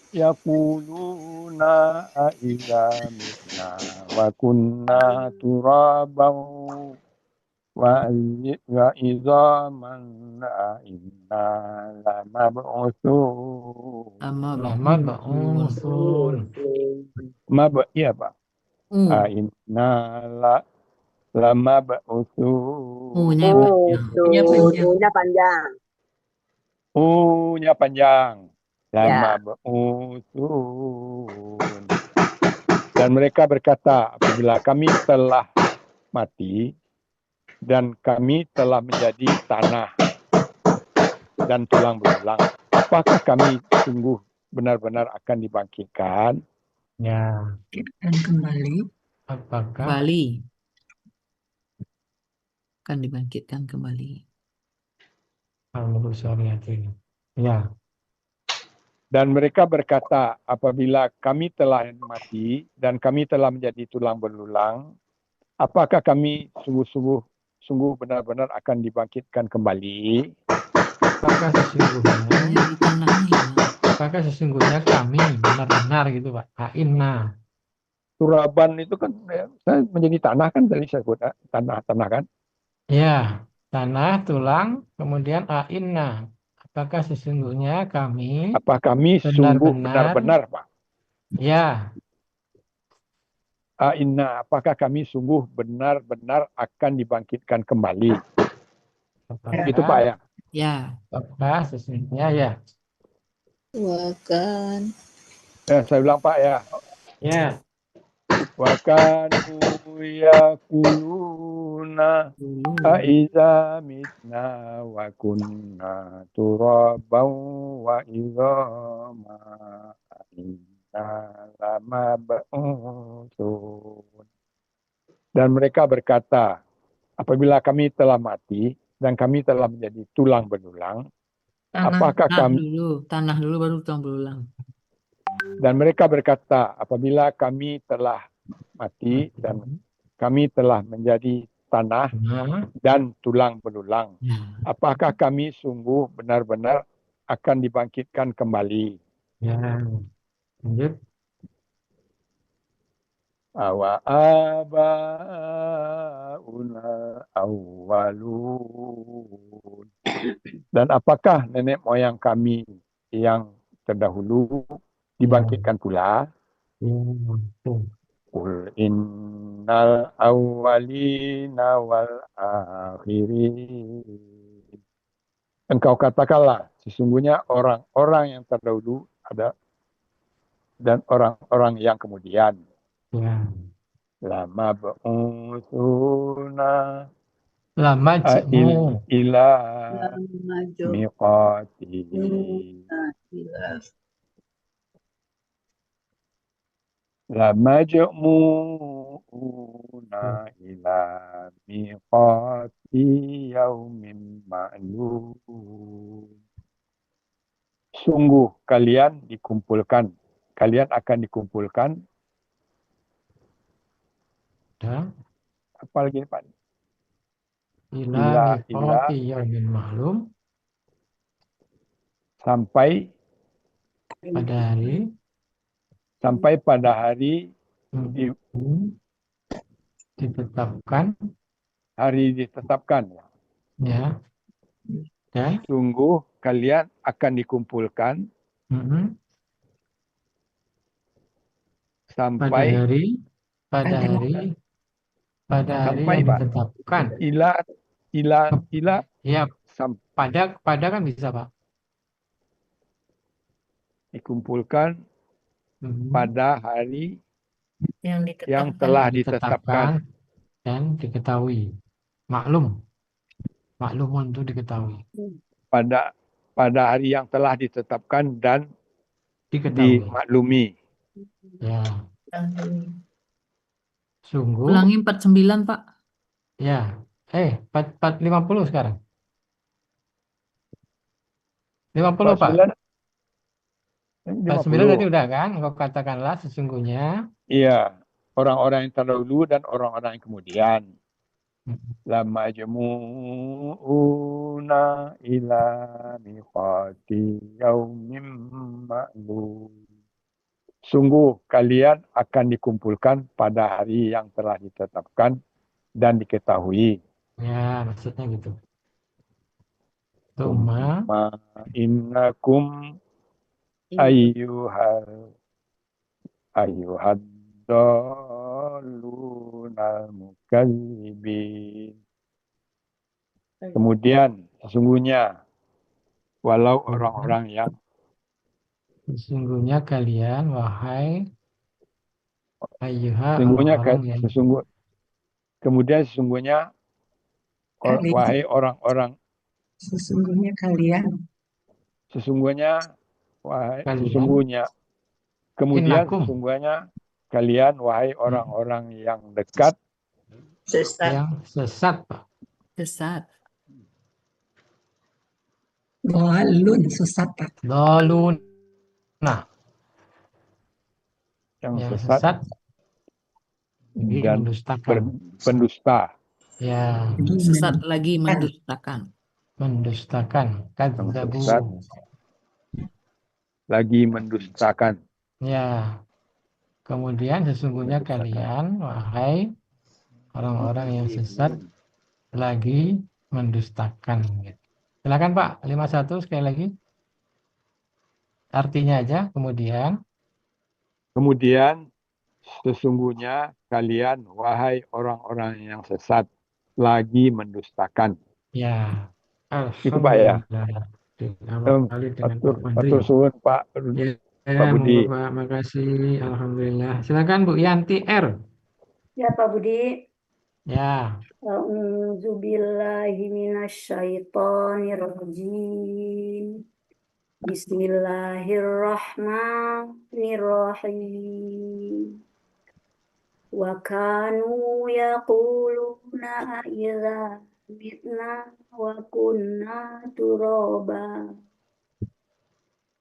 yaquluna aiza mitna wa kunna turaban wa idzaman inna lamab'utsun. Iya Pak. Inna lamab'utsun. U-nya panjang. U-nya panjang. Lamab'utsun. Dan mereka berkata, apabila kami telah mati dan kami telah menjadi tanah dan tulang belulang, apakah kami sungguh benar-benar akan dibangkitkan? Ya. Dan kembali. Apakah kembali akan dibangkitkan kembali? Ya. Dan mereka berkata, apabila kami telah mati dan kami telah menjadi tulang belulang, apakah kami sungguh benar-benar akan dibangkitkan kembali? Apakah sesungguhnya kami benar-benar gitu Pak? Inna. Turaban itu kan saya menjadi tanah kan tadi saya sebut tanah kan? Ya, tanah, tulang, kemudian inna. Apakah sesungguhnya kami? Apakah kami sungguh benar-benar Pak? Ya. Inna, apakah kami sungguh benar-benar akan dibangkitkan kembali? Itu Pak ya? Ya. Apakah sesungguhnya ya? Wakan. Saya ulang Pak ya. Ya. Wa kanu yaquluna aiza mitna wa kunna turaban wa idhama inna lamab'utsun. Dan mereka berkata, apabila kami telah mati dan kami telah menjadi tulang belulang, apakah kami Tanah dulu baru tukang belulang. dan mereka berkata, apabila kami telah mati dan kami telah menjadi tanah dan tulang belulang, apakah kami sungguh benar-benar akan dibangkitkan kembali? Ya, lanjut. Awa abauna awwalun. Dan apakah nenek moyang kami yang terdahulu dibangkitkan pula? Qul innal awwalina wal akhirin. Engkau katakanlah, sesungguhnya orang-orang yang terdahulu ada dan orang-orang yang kemudian. Lama ba'usuna ila miqati. Lama ja'mu'una ila miqati yaumin ma'lum. Sungguh kalian akan dikumpulkan. Apa lagi Pak? Ila miqati yaumin ma'lum. Sampai pada hari ditetapkan. Hari ditetapkan. Ya. Dan sungguh kalian akan dikumpulkan sampai pada hari yang ditetapkan. Ila. Ya, pada kan bisa Pak. Dikumpulkan pada hari yang telah ditetapkan dan diketahui. Maklumun untuk diketahui. Pada hari yang telah ditetapkan dan diketahui. Dimaklumi. Ya. Sungguh. Ulangi 49 Pak. Ya. 450 sekarang. 50 Pak. 49 tadi udah kan? Engkau katakanlah sesungguhnya. Iya. Orang-orang yang terdahulu dan orang-orang yang kemudian. Lama jumu'una ila miqati yaumin ma'lum. Sungguh kalian akan dikumpulkan pada hari yang telah ditetapkan dan diketahui. Ya, maksudnya gitu. Tsumma innakum ayyuhad dallunal mukadzibin. Kemudian sesungguhnya walau orang-orang yang sesungguhnya kalian wahai ayyuha sesungguhnya wahai orang-orang sesungguhnya kalian kalian wahai orang-orang yang dekat yang sesat Pak. Sesat. Dolun sesat Pak. Dolun. Nah, yang sesat dan pendusta. Ya, sesat lagi mendustakan. Kadzabu. Lagi mendustakan. Ya. Kemudian sesungguhnya kalian wahai orang-orang yang sesat lagi mendustakan. Silakan Pak, 51 sekali lagi. Artinya aja kemudian sesungguhnya kalian wahai orang-orang yang sesat lagi mendustakan. Ya. Itu Pak ya. Atur suwun Pak. Pak Budi. Pak, makasih. Alhamdulillah. Silakan Bu Yanti R. Ya Pak Budi. Ya. A'udzubillahi minasyaitonirrajim. Bismillahirrahmanirrahim. Wa kanu yaquluna idza mitna wa kunna turaba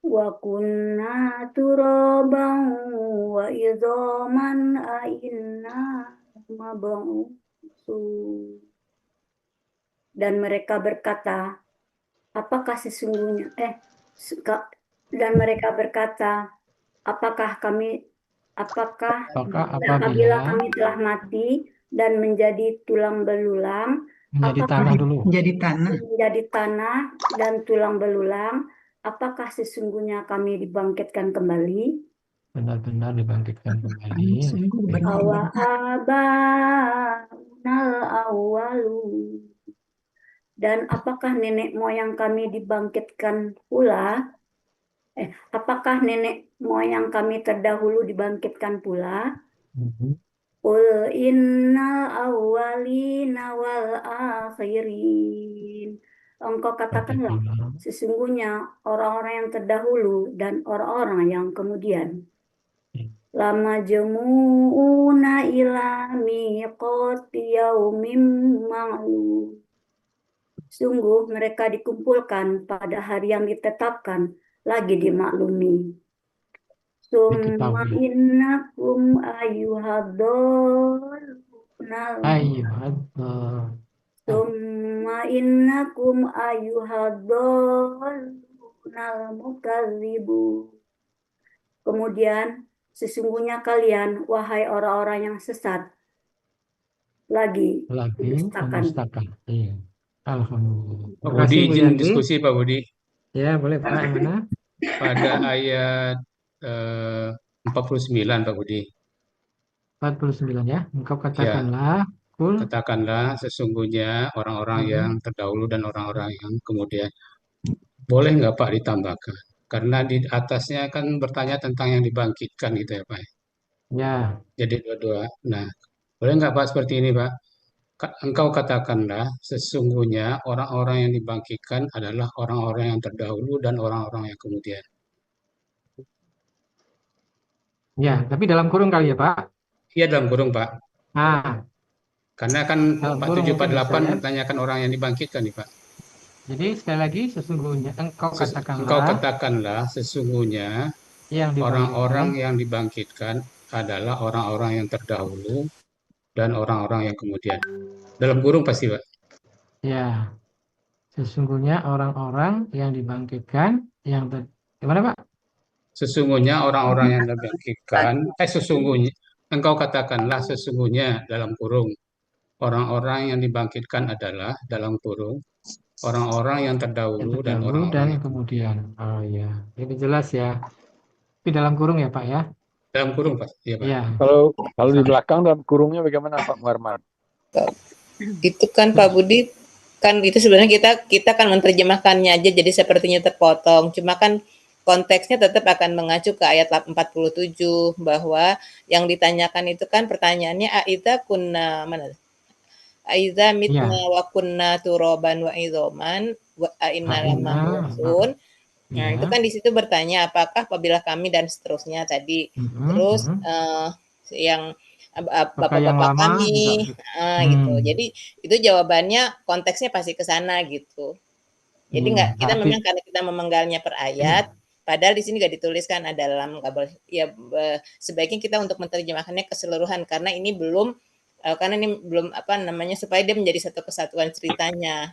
wa kunna turaban wa idzaman inna mab'utsun. Dan mereka berkata, apakah sesungguhnya dan mereka berkata, apakah apabila kami telah mati dan menjadi tulang belulang, Menjadi tanah dan tulang belulang, apakah sesungguhnya kami dibangkitkan kembali? Benar-benar dibangkitkan kembali. Awa abaunal awalu. Dan apakah nenek moyang kami dibangkitkan pula? Apakah nenek moyang kami terdahulu dibangkitkan pula? Qul innal awwalina wal akhirin. Engkau katakanlah, sesungguhnya orang-orang yang terdahulu dan orang-orang yang kemudian. Lama jemu'una ila miqati yaumin ma'lum. Sungguh mereka dikumpulkan pada hari yang ditetapkan, lagi dimaklumi. Summa innakum ayyuhadallunal mukadzibu. Kemudian sesungguhnya kalian, wahai orang-orang yang sesat, lagi mendustakan. Iya. Alhamdulillah. Pak Budi, izin diskusi Pak Budi. Ya, boleh Pak. Yang mana? Pada ayat 49 Pak Budi. 49 ya. Engkau katakanlah, katakanlah sesungguhnya orang-orang yang terdahulu dan orang-orang yang kemudian. Boleh nggak Pak ditambahkan? Karena di atasnya kan bertanya tentang yang dibangkitkan gitu ya Pak. Ya. Jadi dua-dua. Nah, boleh nggak Pak seperti ini Pak? Engkau katakanlah sesungguhnya orang-orang yang dibangkitkan adalah orang-orang yang terdahulu dan orang-orang yang kemudian. Ya, tapi dalam kurung kali ya Pak? Iya dalam kurung Pak. Karena kan 4748 menanyakan orang yang dibangkitkan nih Pak. Jadi sekali lagi sesungguhnya engkau katakanlah sesungguhnya orang-orang yang dibangkitkan adalah orang-orang yang terdahulu dan orang-orang yang kemudian. Dalam kurung pasti Pak. Ya, sesungguhnya orang-orang yang dibangkitkan gimana Pak? Sesungguhnya orang-orang yang dibangkitkan, sesungguhnya engkau katakanlah sesungguhnya dalam kurung orang-orang yang dibangkitkan adalah dalam kurung orang-orang yang terdahulu dan orang-orang yang kemudian. Oh iya, ini jelas ya. Tapi dalam kurung ya Pak ya? Dalam kurung Pak. Iya Pak. Ya. Kalau di belakang dalam kurungnya bagaimana Pak Muhammad? Itu kan Pak Budi, kan itu sebenarnya kita kan menerjemahkannya aja jadi sepertinya terpotong. Cuma kan konteksnya tetap akan mengacu ke ayat 47 bahwa yang ditanyakan itu kan pertanyaannya aidza kunna mana? Aidza mitna wa kunna turoban wa idzoman wa inna lamab'utsun. Nah, itu kan di situ bertanya apakah apabila kami dan seterusnya tadi. Terus yang bapak-bapak kami gitu. Jadi itu jawabannya konteksnya pasti ke sana gitu. Jadi kita memang karena kita memenggalnya per ayat, padahal di sini nggak dituliskan dalam kabel. Ya sebaiknya kita untuk menerjemahkannya keseluruhan karena ini belum supaya dia menjadi satu kesatuan ceritanya.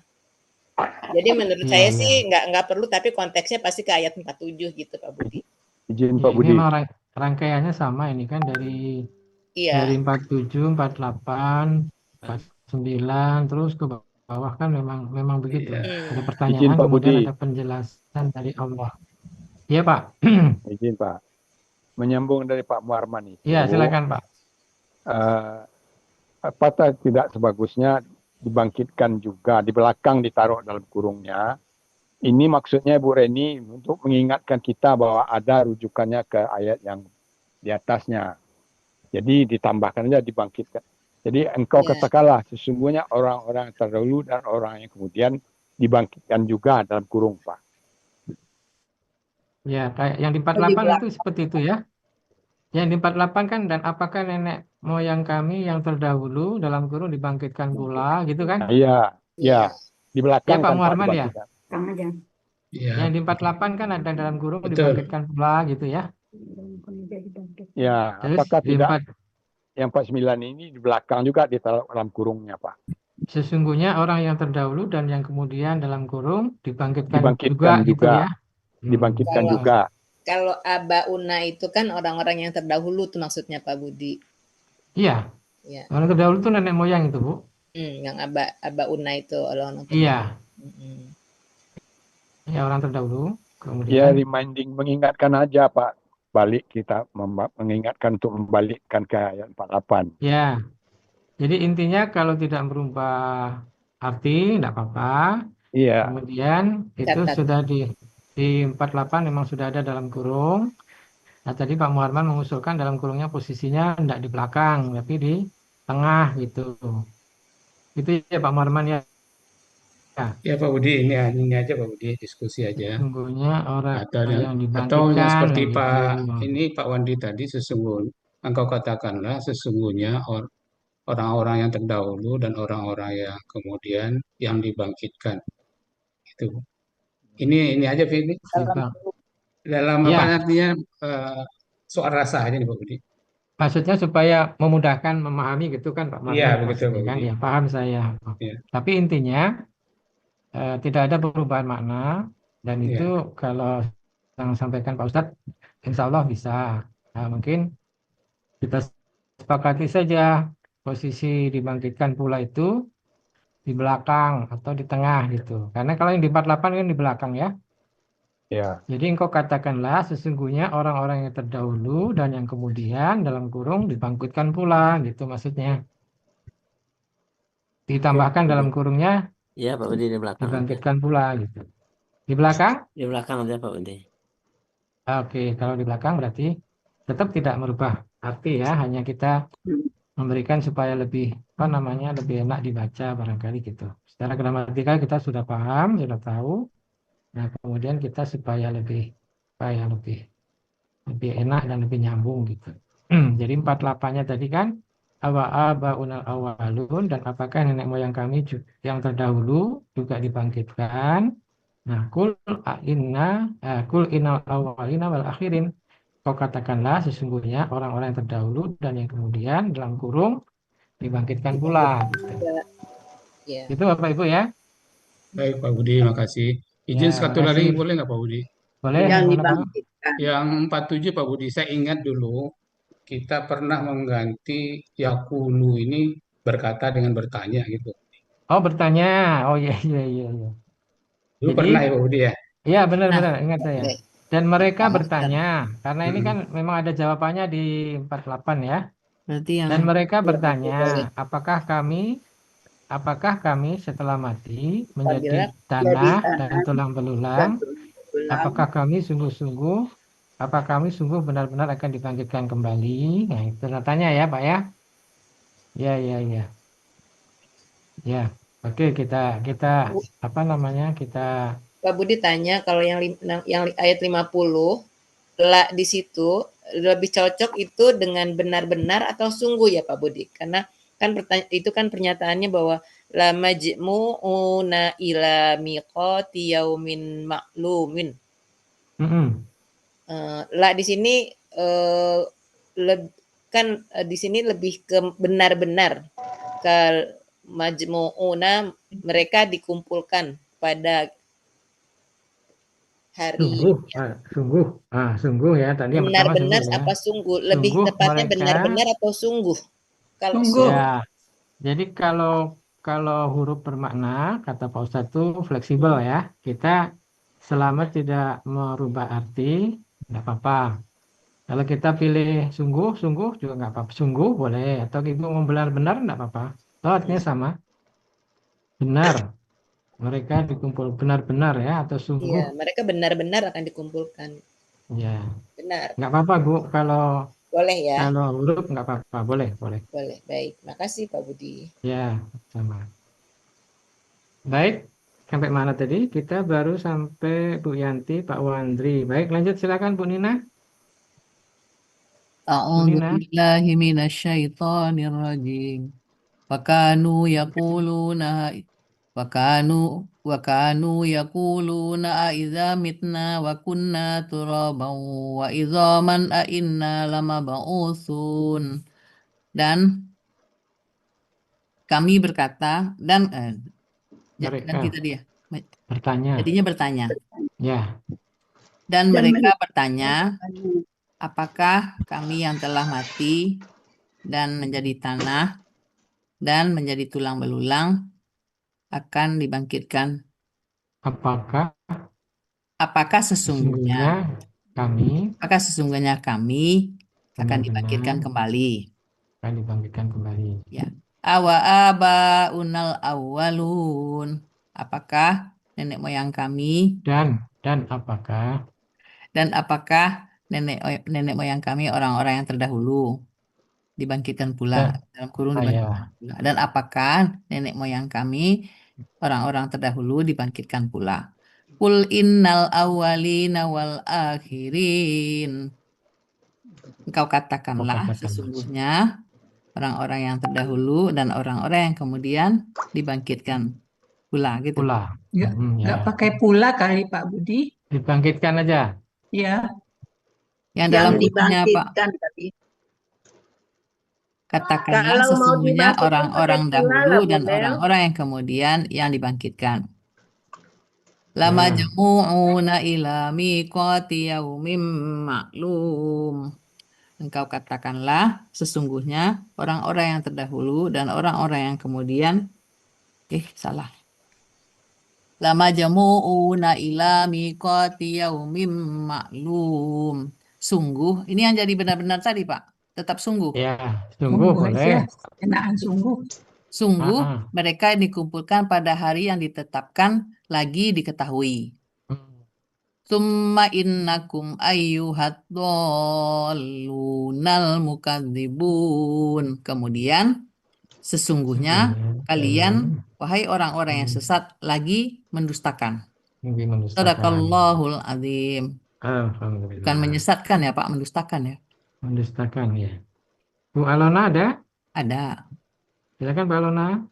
Jadi menurut saya sih nggak perlu, tapi konteksnya pasti ke ayat 47 gitu Pak Budi. Izin Pak Budi. Memang rangkaiannya sama ini kan dari 47, 48, 49 terus ke bawah kan memang begitu. Ada pertanyaan kemudian ada penjelasan dari Allah. Iya Pak. Izin Pak. Menyambung dari Pak Muharman itu. Iya silakan Pak. Apakah tidak sebagusnya dibangkitkan juga di belakang ditaruh dalam kurungnya? Ini maksudnya Bu Reni untuk mengingatkan kita bahwa ada rujukannya ke ayat yang di atasnya. Jadi ditambahkan aja dibangkitkan. Jadi engkau katakanlah sesungguhnya orang-orang terdahulu dan orang yang kemudian dibangkitkan juga dalam kurung Pak. Ya, kayak yang di 48 itu seperti itu ya. Yang di 48 kan dan apakah nenek moyang kami yang terdahulu dalam kurung dibangkitkan pula gitu kan? Iya, ya. Di belakang ya, Pak Muharman ya. Ya, Yang di 48 kan ada dalam kurung betul. dibangkitkan pula gitu ya. Ya, Terus apakah di tidak yang 49 ini di belakang juga di dalam kurungnya, Pak? sesungguhnya orang yang terdahulu dan yang kemudian dalam kurung dibangkitkan Dibangkitkan juga gitu juga, ya. dibangkitkan Kalau juga. kalau abauna itu kan orang-orang yang terdahulu tuh maksudnya Pak Budi. Iya, Ya. orang terdahulu itu nenek moyang itu, Bu. Yang abauna itu orang terdahulu. Iya, Mm-mm. ya orang terdahulu. Ya, Kemudian reminding, mengingatkan aja, Pak. Balik kita mengingatkan untuk membalikkan ke ayat 48. ya, jadi intinya kalau tidak merubah arti, tidak apa-apa. Iya. Kemudian itu Catat. sudah di 48 memang sudah ada dalam kurung. Nah, tadi Pak Muharman mengusulkan dalam kurungnya posisinya tidak di belakang, tapi di tengah gitu. Itu ya Pak Muharman ya. Ya Pak Budi, ini aja Pak Budi, diskusi aja. Sesungguhnya orang Atau yang yang dibangkitkan seperti gitu. Pak Wandi tadi, sesungguhnya engkau katakanlah sesungguhnya orang-orang yang terdahulu dan orang-orang yang kemudian yang dibangkitkan. Itu. Ini aja Pak, ini dalam apa Ya, artinya soal rasa aja nih Pak Budi. maksudnya supaya memudahkan memahami gitu kan Pak Iya, Muharman begitu maksudnya Pak kan. Budi. Ya paham saya. Iya. Tapi intinya tidak ada perubahan makna dan Iya. itu kalau yang sampaikan Pak Ustadz, insya Allah bisa. Nah, mungkin kita sepakati saja posisi dibangkitkan pula itu di belakang atau di tengah gitu. Karena kalau yang di 48 kan di belakang ya. Ya. Jadi engkau katakanlah sesungguhnya orang-orang yang terdahulu dan yang kemudian dalam kurung dibangkitkan pula gitu maksudnya. Ditambahkan dalam kurungnya Ya Pak Budi di belakang aja. dibangkitkan pula gitu. Di belakang? Di belakang aja Pak Budi. Oke, kalau di belakang berarti tetap tidak merubah arti ya, hanya kita memberikan supaya lebih apa namanya lebih enak dibaca barangkali gitu. Secara gramatikal kita sudah paham, sudah tahu. Nah, kemudian kita supaya lebih enak dan lebih nyambung gitu. Jadi 48-nya tadi kan abaunal awalun dan apakah nenek moyang kami yang terdahulu juga dibangkitkan. Nah, kul innal awalina wal akhirin. Kau katakanlah sesungguhnya orang-orang yang terdahulu dan yang kemudian dalam kurung dibangkitkan pula. Gitu. Ya. Itu Bapak Ibu ya. Baik Pak Budi, makasih. Izin Ya, satu lagi makasih. boleh nggak Pak Budi? Boleh. Yang Mana, Pak? dibangkitkan. Yang 47 Pak Budi, saya ingat dulu kita pernah mengganti yakulu ini berkata dengan bertanya gitu. Oh, bertanya. Oh iya. Dulu Jadi, pernah ya Pak Budi ya? iya benar-benar ingat saya. Dan mereka bertanya, karena ini Mm-mm. kan memang ada jawabannya di 48 ya. Berarti yang Dan mereka bertanya, apakah kami setelah mati menjadi tanah dan tulang belulang? Apakah kami sungguh-sungguh benar-benar akan dibangkitkan kembali? Nah, itu tanya ya, Pak ya. Ya. Ya. Oke, kita apa namanya? Kita Pak Budi tanya kalau yang ayat 50 di situ lebih cocok itu dengan benar-benar atau sungguh ya Pak Budi? Karena kan itu kan pernyataannya bahwa la majmu'una ila miqati yaumin ma'lumin. La di sini di sini lebih ke benar-benar, ke majmu'una mereka dikumpulkan pada hari sungguh ya tadi yang pertama benar-benar sungguh ya. apa sungguh lebih Sungguh tepatnya mereka, benar-benar atau sungguh kalau sungguh ya. Jadi kalau huruf bermakna kata Pak Ustadz itu fleksibel ya, kita selama tidak merubah arti tidak apa-apa. Kalau kita pilih sungguh juga nggak apa-apa, sungguh boleh, atau ibu mau benar-benar nggak apa-apa, artinya sama, benar. Mereka dikumpul benar-benar ya atau sungguh. Iya, mereka benar-benar akan dikumpulkan. Ya. Benar. Nggak apa-apa Bu, kalau boleh ya. Kalau huruf nggak apa-apa, boleh. Boleh, baik. Makasih Pak Budi. Ya, sama. Baik, sampai mana tadi? Kita baru sampai Bu Yanti, Pak Wandri. Baik, lanjut silakan Bu Nina. A'udzu billahi minasyaitonir rajim. Fakanu yaquluna fakanu wa kanu yaquluna a idza mitna wa kunna turaban wa idzaman a inna lamab'utsun. Dan kami berkata dan kita dia bertanya. jadinya bertanya. Ya. Dan mereka bertanya, apakah kami yang telah mati dan menjadi tanah dan menjadi tulang belulang akan dibangkitkan? Apakah sesungguhnya kami akan dibangkitkan kembali? Akan dibangkitkan kembali. Ya. Awa abaunal awwalun. Apakah nenek moyang kami dan apakah nenek moyang kami orang-orang yang terdahulu dibangkitkan pula dalam kurung dibangkitkan pula. Dan apakah nenek moyang kami orang-orang terdahulu dibangkitkan pula? Qul innal awwalina wal akhirin. Engkau katakanlah sesungguhnya orang-orang yang terdahulu dan orang-orang yang kemudian dibangkitkan pula gitu. Nggak pakai pula kali Pak Budi. Dibangkitkan aja. Ya. Yang dalam kurungnya Pak. Katakanlah sesungguhnya orang-orang dahulu dan orang-orang yang kemudian yang dibangkitkan. Lama jamu'una ila miqati yaumin ma'lum. Engkau katakanlah sesungguhnya orang-orang yang terdahulu dan orang-orang yang kemudian salah. Lama jamu'una ila miqati yaumin ma'lum. Sungguh, ini yang jadi benar-benar tadi Pak. Tetap sungguh. Ya, sungguh boleh. Enakan sungguh. Sungguh mereka dikumpulkan pada hari yang ditetapkan lagi diketahui. Summa innakum ayyuhat dhalunal mukadzibun. Kemudian sesungguhnya kalian wahai orang-orang yang sesat lagi mendustakan. Shadaqallahul azim. Bukan menyesatkan ya Pak, mendustakan ya. Mendustakan ya. Bu Alona ada? Ada. Silakan Bu Alona.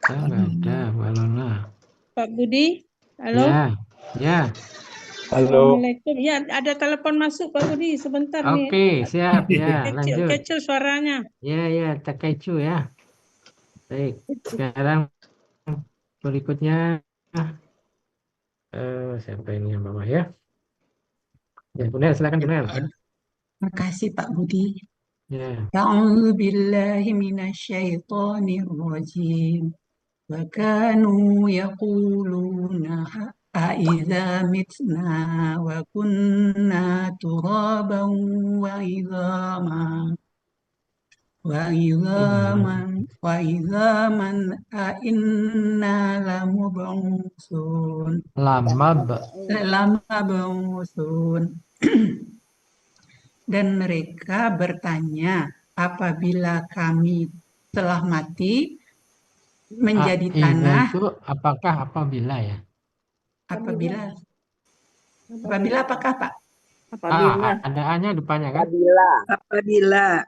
Nggak ada Bu Alona. Pak Budi, halo? Ya. Halo. Assalamualaikum. Ya, ada telepon masuk Pak Budi sebentar nih. Oke, siap ya. Lanjut. Kecil suaranya. Ya, terkecu ya. Baik, sekarang berikutnya siapa ini yang bawah ya? Ya, Bunel, silakan Bunel. Makasih Pak Budi. Ya. A'udzu billahi minasyaitonir rajim. Wa kanu yaquluna أَإِذَا مِتْنَا وَكُنَّا تُرَابًا وَعِظَامًا أَإِنَّا لَمَبْعُوثُونَ Dan mereka bertanya, apabila kami telah mati menjadi tanah. Itu apabila ya? Apabila apakah Pak? Apabila. Ada A-nya depannya kan? Apabila.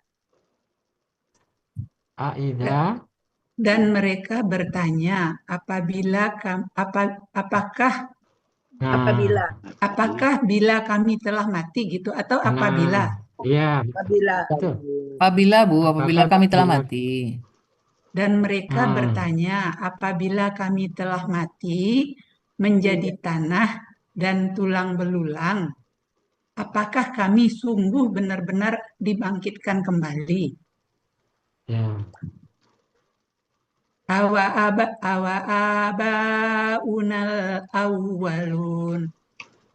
Aida. Dan mereka bertanya, apakah bila kami telah mati gitu atau apabila? Iya. Apabila kami telah mati. Dan mereka bertanya, apabila kami telah mati menjadi tanah dan tulang belulang, apakah kami sungguh benar-benar dibangkitkan kembali? Ya. Awa-abaunal awwalun.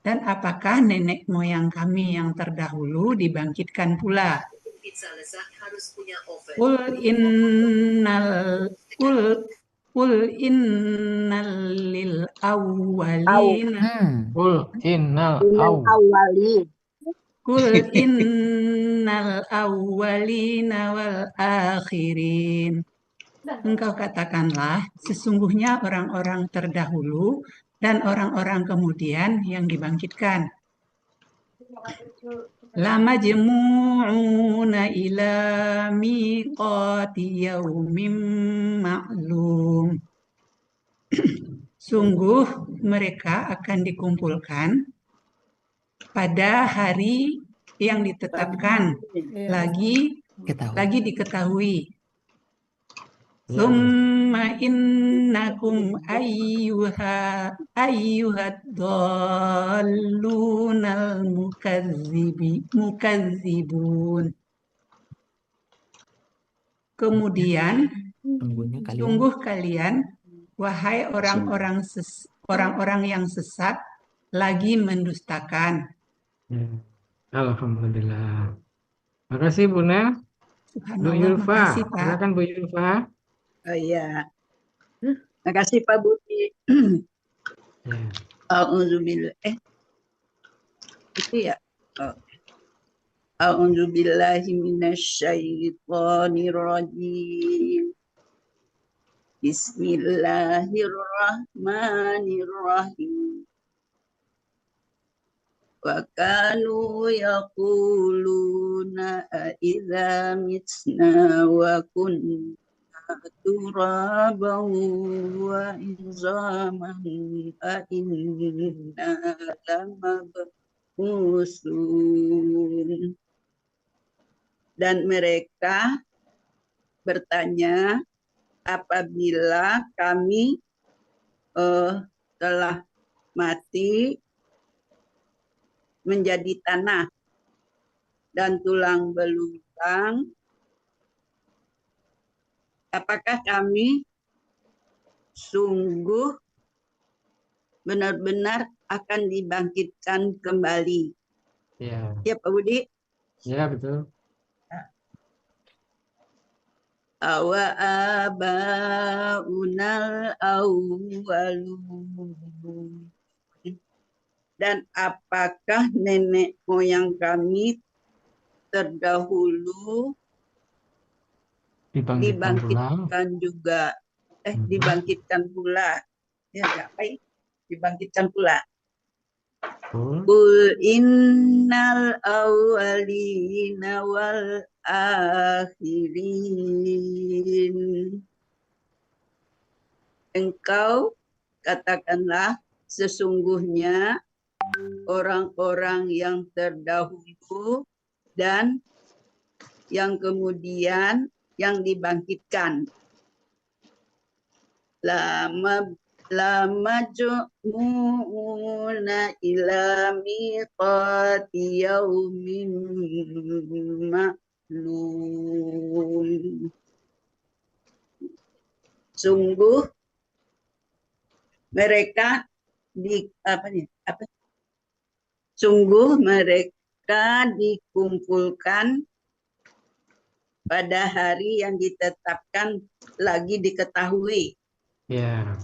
Dan apakah nenek moyang kami yang terdahulu dibangkitkan pula? Qul innal lil awwalina. Qul innal awwalina wal akhirin. Engkau katakanlah, sesungguhnya orang-orang terdahulu dan orang-orang kemudian yang dibangkitkan. lamajmu'una ila miqati yaumin ma'lum. Sungguh mereka akan dikumpulkan pada hari yang ditetapkan, lagi diketahui. Summa innakum ayyuhad dallunal mukazzibun. Kemudian sungguh kalian, wahai orang-orang yang sesat, lagi mendustakan. Alhamdulillah. Makasih Bu Nel. Bu Subhanallah, Yulfa, makasih Pak. silakan Bu Yulfa. Oh iya. Makasih Pak Budi. A'udzubillah. Itu ya. A'udzubillahi minasyaitonir rajim. Bismillahirrahmanirrahim. Wa kanu yaquluna idza mitna wa kunna turaban wa izaman a inna lamab'usun. Dan mereka bertanya, apabila kami telah mati menjadi tanah dan tulang belulang, apakah kami sungguh benar-benar akan dibangkitkan kembali? Ya. Ya Pak Budi? Ya, betul. Awa abaunal awwalun. Dan apakah nenek moyang kami terdahulu dibangkitkan juga, dibangkitkan pula. Ya, apa ini? Dibangkitkan pula. Qul innal awwalina wal akhirin. Engkau katakanlah, sesungguhnya orang-orang yang terdahulu dan yang kemudian yang dibangkitkan. Lamajmu'una ila miqati yaumin ma'lum. Sungguh mereka sungguh mereka dikumpulkan pada hari yang ditetapkan, lagi diketahui. Ya.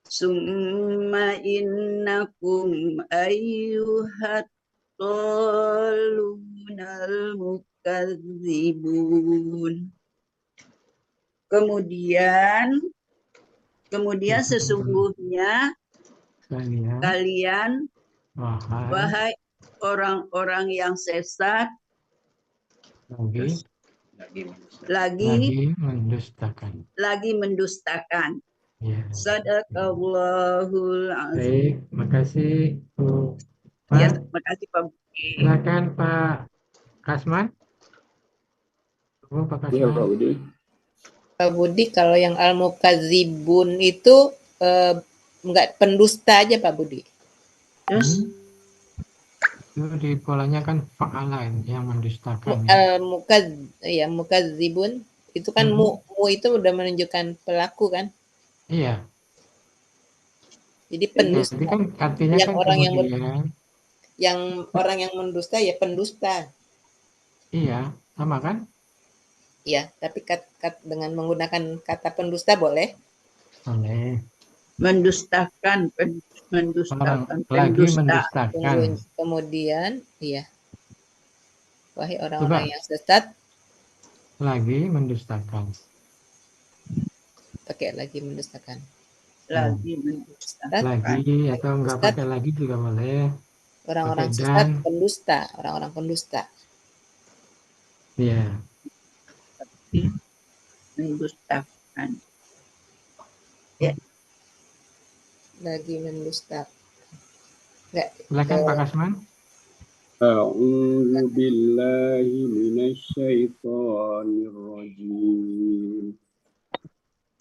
Summa innakum ayyuhat dallunal mukazzibun. Kemudian sesungguhnya kalian, wahai orang-orang yang sesat, lagi mendustakan. Ya. Sadaqallahul azim. Baik, makasih Bu. Ya, makasih Pak Budi. Silakan Pak Kasman. Pak Kasman. Ya, Pak Budi. Pak Budi, kalau yang al-mukadzibun itu enggak pendusta aja Pak Budi. Terus? Itu di polanya kan fa'ala yang mendustakan. Mukadzibun itu kan mu itu udah menunjukkan pelaku kan? Iya. Jadi pendusta. Jadi kan artinya yang kan orang kemudian orang yang mendusta ya pendusta. Iya, sama kan? Iya, tapi dengan menggunakan kata pendusta boleh? Boleh. Mendustakan, lagi mendustakan. Kemudian, iya. Wahai orang-orang yang sesat. Lagi mendustakan. Pakai lagi mendustakan. Lagi mendustakan. Lagi atau enggak pakai lagi juga boleh. Orang-orang Oke, sesat, dan pendusta, orang-orang pendusta. ya, mendustakan. Lagi mendustakan. Enggak. silakan Pak Kasman. A'udzu billahi minasyaitonir rajim.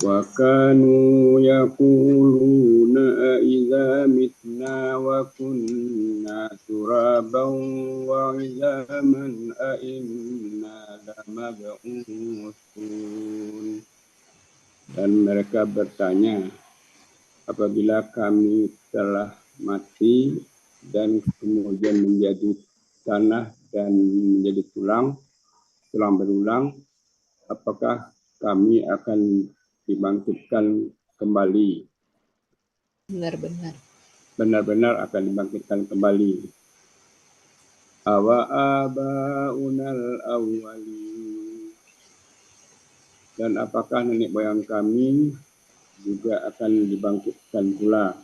Wa kanu yaquluna idza mitna wa kunna turaban wa izaman a inna lamab'usun. Dan mereka bertanya, apabila kami telah mati dan kemudian menjadi tanah dan menjadi tulang berulang, apakah kami akan dibangkitkan kembali? Benar-benar akan dibangkitkan kembali. Awa abaunal awwalin. Dan apakah nenek moyang kami juga akan dibangkitkan pula?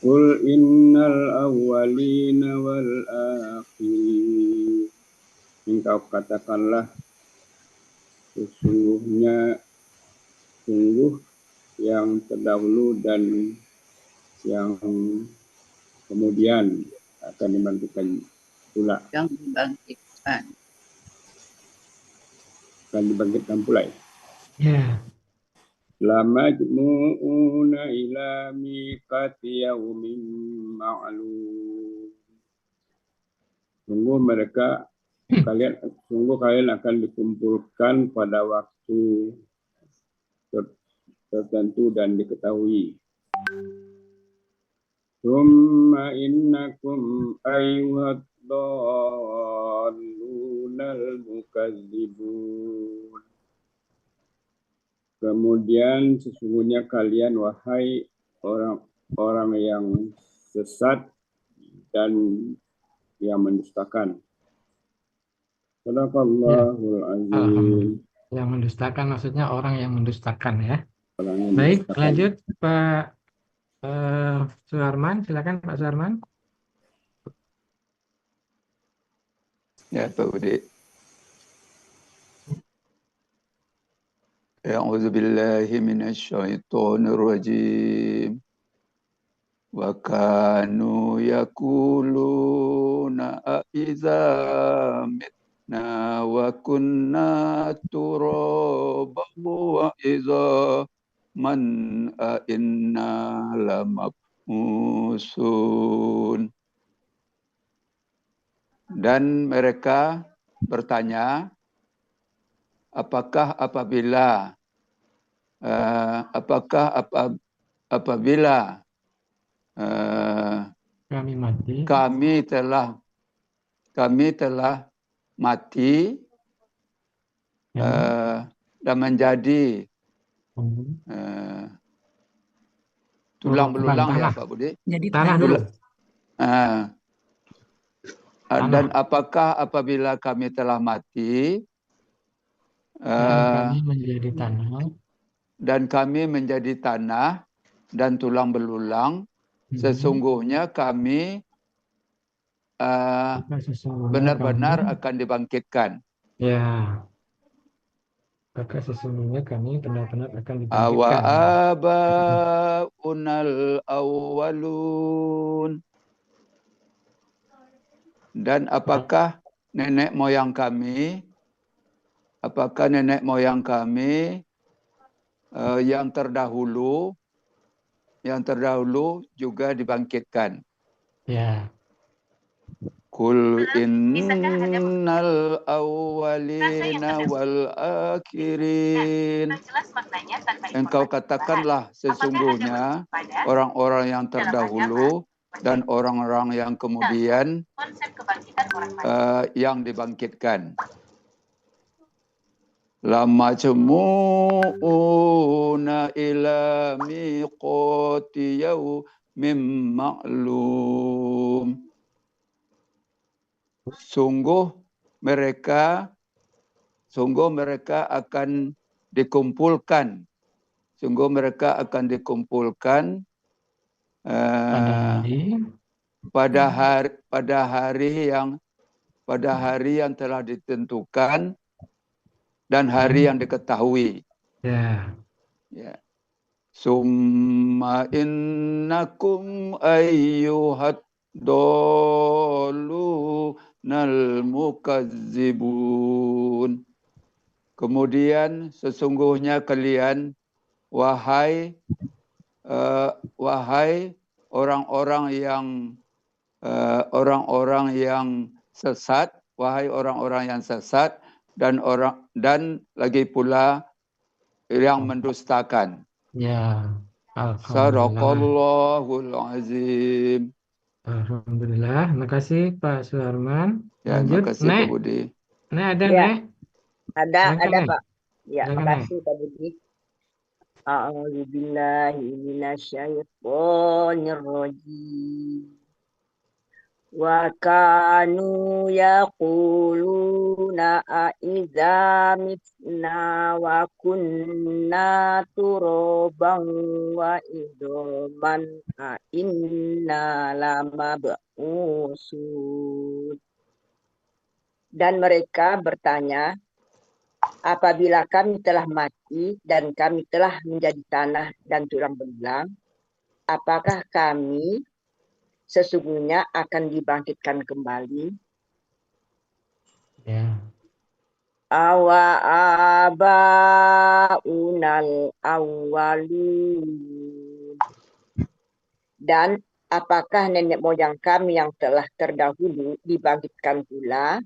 Qul innal awwalina wal akhirin. Engkau katakanlah, sungguh yang terdahulu dan yang kemudian akan dibangkitkan pula. Akan dibangkitkan pula. Ya. Lamajmu'una ila miqati yaumin ma'lum. Sungguh kalian akan dikumpulkan pada waktu tertentu dan diketahui. Tsumma innakum ayyuhad dallunal mukadzibun. Kemudian sesungguhnya kalian, wahai orang-orang yang sesat dan yang mendustakan. Sadaqallahul azim. Yang mendustakan maksudnya orang yang mendustakan ya. Baik, lanjut Pak Suharman, silakan Pak Suharman. Ya, Pak Budi. A'udzu billahi minasyaitonir rajim. Wa kanu yaquluna aiza mitna wa kunna turaban wa iza man inna lamab'usun. Dan mereka bertanya, apakah apabila kami telah mati dan menjadi tulang belulang ya Pak Budi. Jadi tanah dulu. Dan apakah apabila kami telah mati kami menjadi tanah dan kami menjadi tanah dan tulang belulang, sesungguhnya kami benar-benar akan dibangkitkan. Ya. Maka sesungguhnya kami benar-benar akan dibangkitkan. Awa abaunal awwalun. Dan apakah nenek moyang kami yang terdahulu juga dibangkitkan. Ya. Qul innal awwalina wal akhirin. Engkau katakanlah, sesungguhnya orang-orang yang terdahulu dan orang-orang yang kemudian yang dibangkitkan. Lamajmu'una ila miqati yaumin ma'lum. Sungguh mereka akan dikumpulkan. pada hari yang telah ditentukan dan hari yang diketahui. Ya. Summa innakum ayyuhad dolunal mukazzibun. Kemudian sesungguhnya kalian wahai orang-orang yang sesat, wahai orang-orang yang sesat dan lagi pula yang mendustakan. Ya. Sadaqallahul azim. Alhamdulillah. Terima kasih Pak Suharman. Ya, Lanjut, terima kasih Pak Budi. Nek ada Ya. Nek? Ada Silakan, Nek. Pak. Ya, Silakan, makasih Pak Budi. A'udzubillahi minasyaitonir rajim. Wa kanu yaquluna a'iza mitna wa kunna turaban wa idhaman inna lamab'usun. Dan mereka bertanya, apabila kami telah mati dan kami telah menjadi tanah dan tulang belulang, apakah kami sesungguhnya akan dibangkitkan kembali? Ya. Awa abaunal awwalun. Dan apakah nenek moyang kami yang telah terdahulu dibangkitkan pula?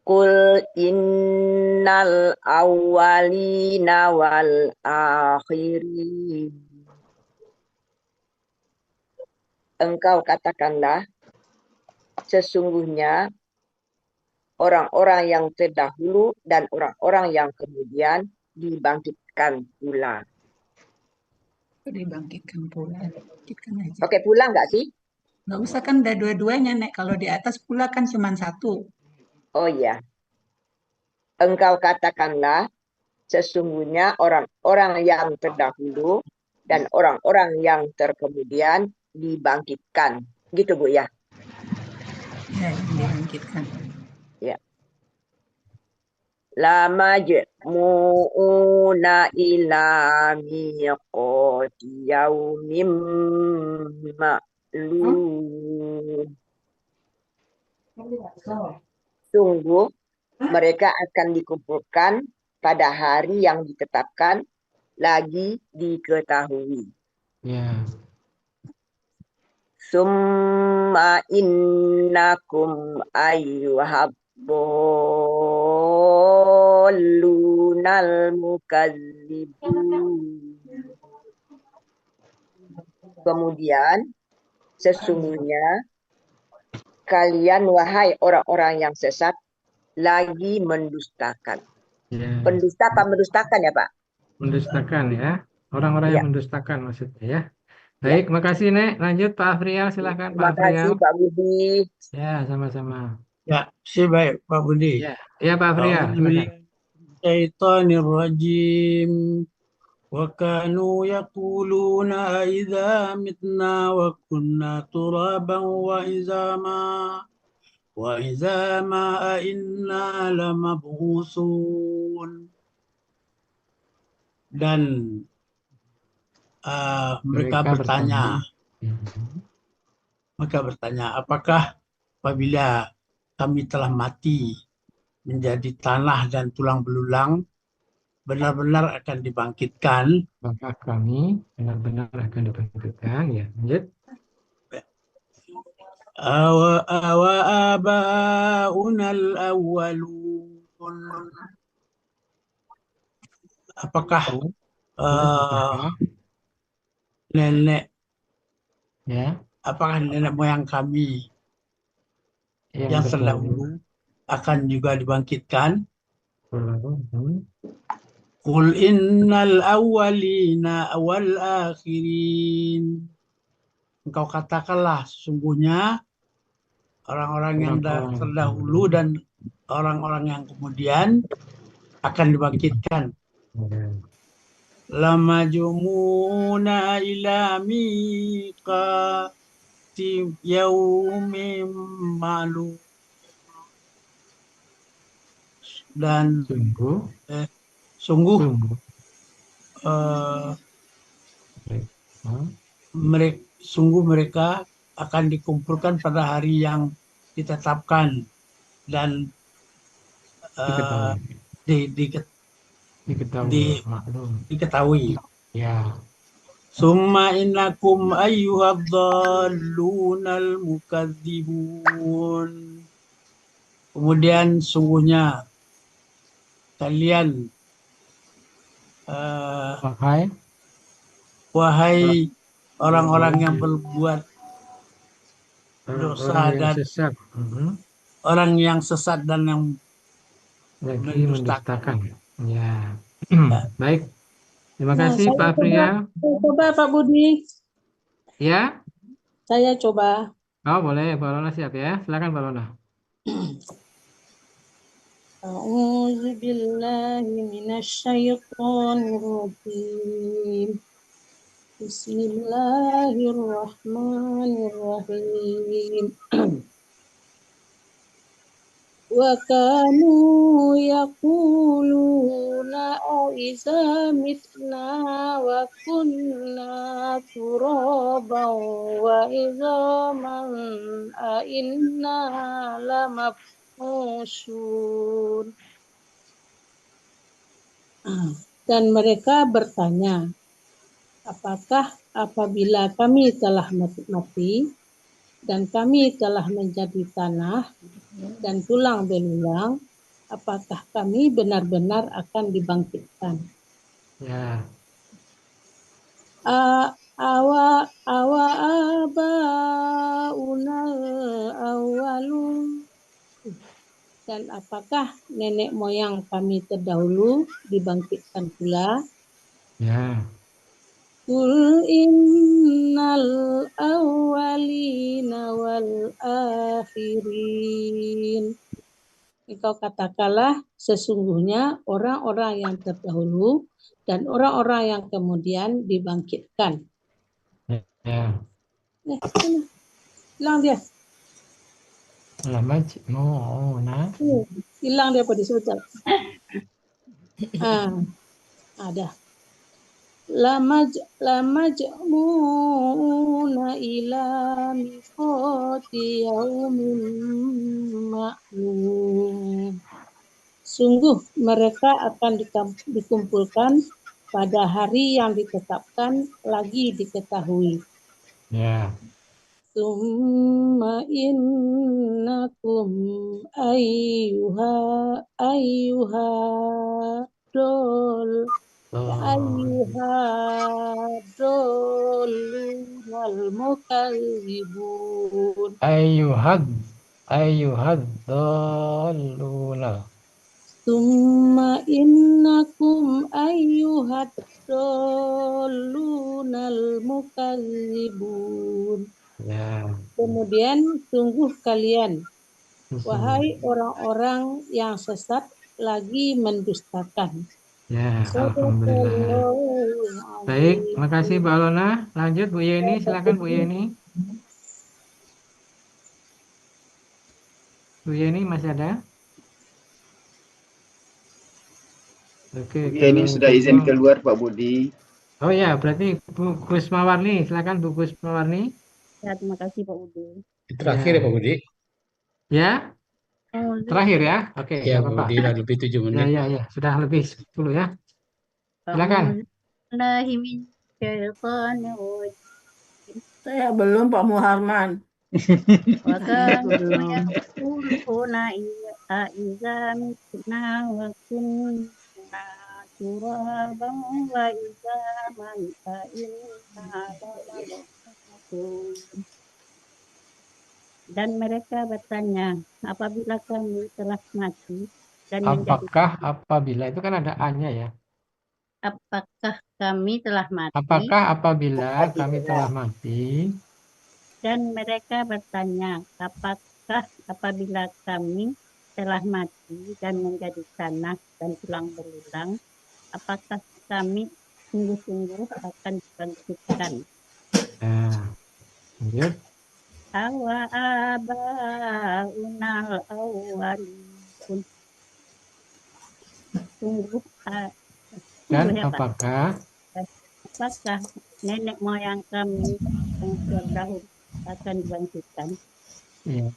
Qul innal awwalina wal akhirin. Engkau katakanlah, sesungguhnya orang-orang yang terdahulu dan orang-orang yang kemudian dibangkitkan pula. Dibangkitkan pula. Dibangkitkan aja. Oke, pula nggak sih? Nggak usah kan ada dua-duanya, Nek. Kalau di atas pula kan cuma satu. Oh iya. Engkau katakanlah, sesungguhnya orang-orang yang terdahulu dan orang-orang yang terkemudian dibangkitkan. Gitu Bu ya? Ya, dibangkitkan. Ya. La majmu'una ila miqati yaumin ma'lum. Sungguh mereka akan dikumpulkan pada hari yang ditetapkan lagi diketahui. Ya. Summa innakum ayyuhad dallunal mukazzibun. Kemudian sesungguhnya kalian wahai orang-orang yang sesat lagi mendustakan. Ya. Pendusta apa mendustakan ya Pak? Mendustakan ya. Orang-orang yang mendustakan maksudnya ya. Baik, makasih Nek. Lanjut Pak Afrial, silakan Terima Pak Afrial. kasih Pak Budi. Ya, sama-sama. Ya, baik Pak Budi. Ya Pak Afrial, silakan. Syaitanirrajim. Wa kanu yaquluna idza mitna wa kunna turaban wa izama inna lamab'usun. Dan mereka bertanya, apakah apabila kami telah mati menjadi tanah dan tulang belulang, benar-benar akan dibangkitkan? Maka kami benar-benar akan dibangkitkan. Ya, lanjut. Awa abaunal awwalun. Apakah nenek moyang kami yang terdahulu akan juga dibangkitkan? Qul innal awwalina wal akhirin. Engkau katakanlah, sesungguhnya orang-orang yang terdahulu dan orang-orang yang kemudian akan dibangkitkan. lamajmu'una ila miqati yaumin ma'lum. Dan sungguh mereka akan dikumpulkan pada hari yang ditetapkan dan diketahui. Ya. Summa innakum ayyuhadhdallunal mukadzibun. Kemudian sungguhnya kalian wahai orang-orang yang berbuat dosa dan sesat. orang yang sesat dan yang Lagi mendustakan. Ya. Baik. Terima kasih Pak Saya Afria. coba Pak Budi. Ya. Saya coba. Oh boleh, Pak Lona siap ya. Silakan Pak Lona. A'udzu billahi minasyaitonir rajim. Bismillahirrahmanirrahim. Wa kanu yaquluna aiza mitna wa kunna turaban wa izaman a inna lamab'usun. Dan mereka bertanya, apakah apabila kami telah mati dan kami telah menjadi tanah dan tulang belulang, apakah kami benar-benar akan dibangkitkan? Ya. Awa abauna awalun. Dan apakah nenek moyang kami terdahulu dibangkitkan pula? Ya. Qul innal awwalina wal akhirin. Engkau katakanlah sesungguhnya orang-orang yang terdahulu dan orang-orang yang kemudian dibangkitkan. Ya. Hilang dia. Lamajmu'una. Hilang dia apa disebut? Ada. Lamajmu'una ila miqati yaumin ma'lum. Sungguh mereka akan dikumpulkan pada hari yang ditetapkan lagi diketahui. Ya. Summa innakum ayyuhadolunal mukadzibun. Ayyuhadoluna. Summa innakum ayyuhadolunal mukadzibun. Ya. Kemudian sungguh kalian, wahai orang-orang yang sesat lagi mendustakan. Ya, alhamdulillah. Baik, terima kasih Mbak Lona. Lanjut Bu Yeni, silakan Bu Yeni. Bu Yeni masih ada? Oke, Bu Yeni sudah izin keluar Pak Budi. Oh ya, berarti Bu Kusmawarni, silakan Bu Kusmawarni. Ya, terima kasih Pak Budi. Terakhir ya Pak Budi. Ya? Terakhir ya? Oke, Ya nggak Pak apa-apa. Budi, lah lebih 7 menit. Ya, sudah lebih 10 ya. Silakan. Saya belum Pak Muharman. Dan mereka bertanya, apabila kami telah mati dan Apabila itu kan ada A-nya ya. apakah kami telah mati? Apakah apabila kami telah mati? Dan mereka bertanya, apakah apabila kami telah mati dan menjadi tanah dan tulang belulang, apakah kami sungguh-sungguh akan dibangkitkan. Nah, lanjut. Awa abaunal awwalun. Sungguh, Dan sungguh ya Pak. apakah Nenek moyang kami yang terdahulu akan dibangkitkan? ya,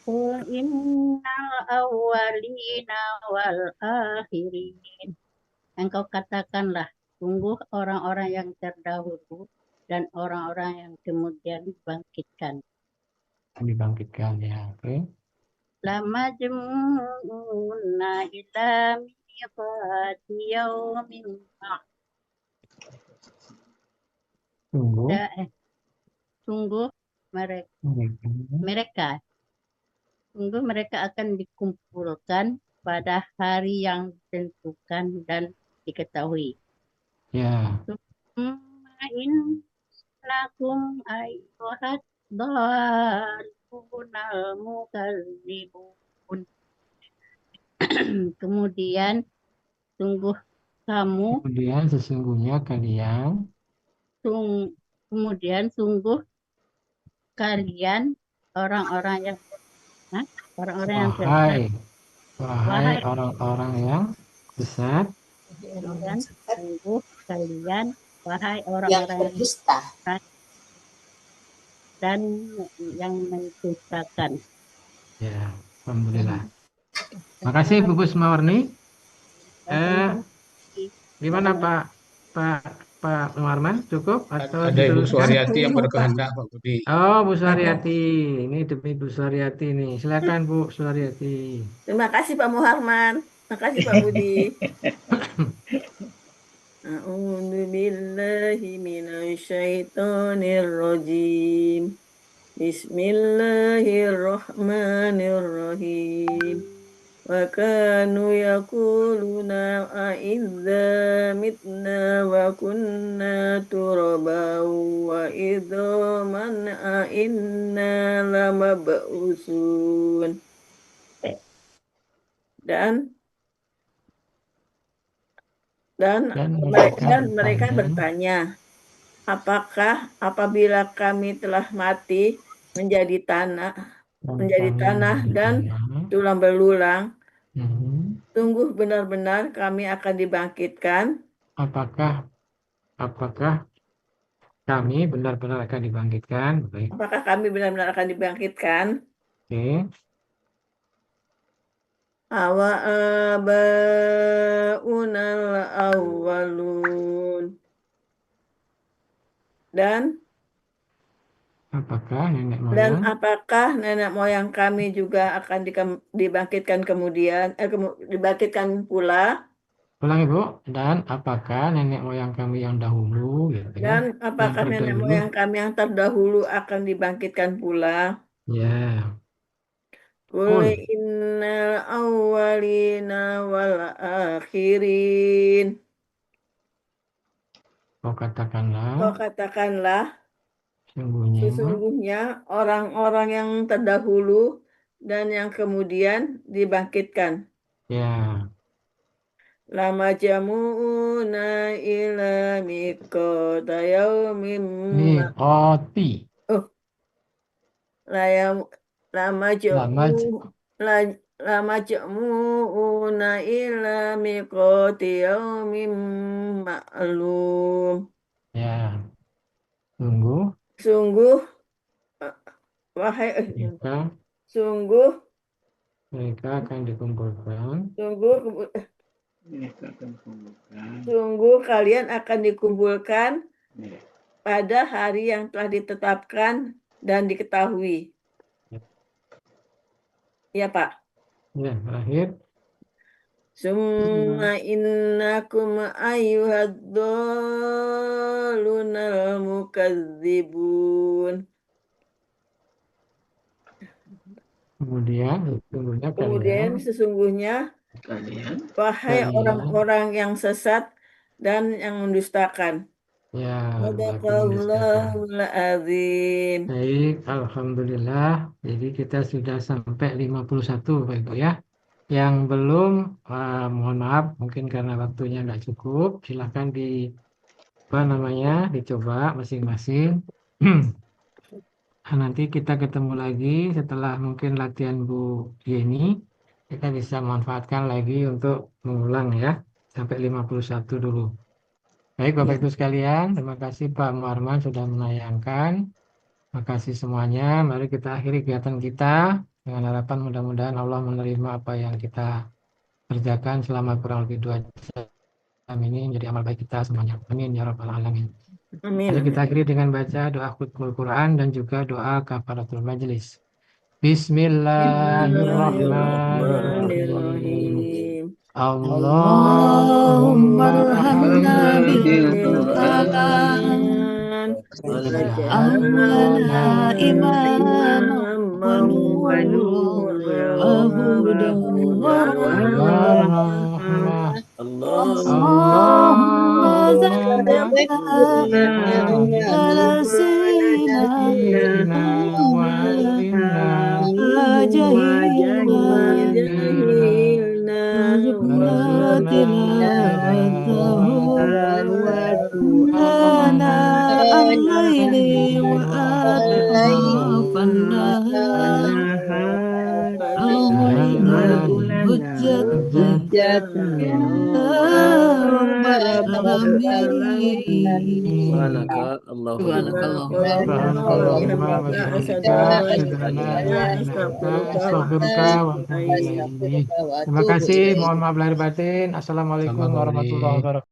Qul innal awwalina wal akhirin. Engkau katakanlah, sungguh orang-orang yang terdahulu dan orang-orang yang kemudian dibangkitkan. ya, oke. Lamajmu'una ila miqati yaumin Tunggu. Sungguh mereka akan dikumpulkan pada hari yang ditentukan dan diketahui. Ya. Innakum ayyuhad dhalunal mukadzibun. Kemudian sesungguhnya kalian orang-orang yang wahai orang-orang yang sesat, dan sungguh kalian wahai yang orang-orang yang berdusta. Dan yang mendustakan. Ya, alhamdulillah. Makasih Bu Pusmawarni. Gimana Pak Muharman? Cukup atau Ada Ibu diteruskan? Suharyati yang berkehendak, Pak Budi. Oh, Bu Suharyati. Ini demi Bu Suharyati nih. Silakan Bu Suharyati. Terima kasih Pak Muharman. Terima kasih Pak Budi. A'udzu billahi minasyaitonir rajim. Bismillahirrahmanirrahim. Wa kanu yaquluna a'idza mitna wa kunna turaban wa idhaman a'inna lamab'usun. Dan mereka bertanya, apakah apabila kami telah mati menjadi tanah dan tulang belulang, sungguh benar-benar kami akan dibangkitkan. Apakah kami benar-benar akan dibangkitkan? Baik. Apakah kami benar-benar akan dibangkitkan? Oke. Awa abaunal awwalun. Dan apakah nenek moyang kami juga akan dibangkitkan kemudian dibangkitkan pula. Ulang Ibu. Dan apakah nenek moyang kami yang dahulu gitu ya? Dan apakah nenek moyang kami yang terdahulu akan dibangkitkan pula? Ya. Qul innal awwalina wal akhirin. Kau katakanlah sesungguhnya orang-orang yang terdahulu dan yang kemudian dibangkitkan. Ya. Lama jamu'una ila miqata yaumin miqati. Lama jamu'una ila miqati yaumin ma'lum. Ya. Sungguh mereka akan dikumpulkan. Sungguh kalian akan dikumpulkan pada hari yang telah ditetapkan dan diketahui. Ya Pak. Ya, terakhir. Summa innakum ayyuhad-dhalunal mukadzibun. Kemudian sesungguhnya wahai orang-orang yang sesat dan yang mendustakan. Ya, Shadaqallahul azim. Baik, alhamdulillah. Jadi kita sudah sampai 51 Bapak Ibu ya. Yang belum, mohon maaf, mungkin karena waktunya nggak cukup, silahkan dicoba masing-masing. Nanti kita ketemu lagi setelah mungkin latihan Bu Yeni, kita bisa manfaatkan lagi untuk mengulang ya, sampai 51 dulu. Baik Bapak Ibu sekalian, terima kasih Pak Muharman sudah menayangkan. Terima kasih semuanya. Mari kita akhiri kegiatan kita dengan harapan mudah-mudahan Allah menerima apa yang kita kerjakan selama kurang lebih 2 jam ini menjadi amal baik kita semuanya. Amin ya rabbal alamin. Amin. Mari kita akhiri dengan baca doa khutbah Quran dan juga doa kafaratul majelis. Bismillahirrahmanirrahim. Allahumma arhamna bil Qur'an waj'alna imaman wa nuran wa hudan wa rahmah. Allahumma zakkirna ala sayyidina wa jahilna Terima kasih, mohon maaf lahir batin. Assalamualaikum warahmatullahi wabarakatuh.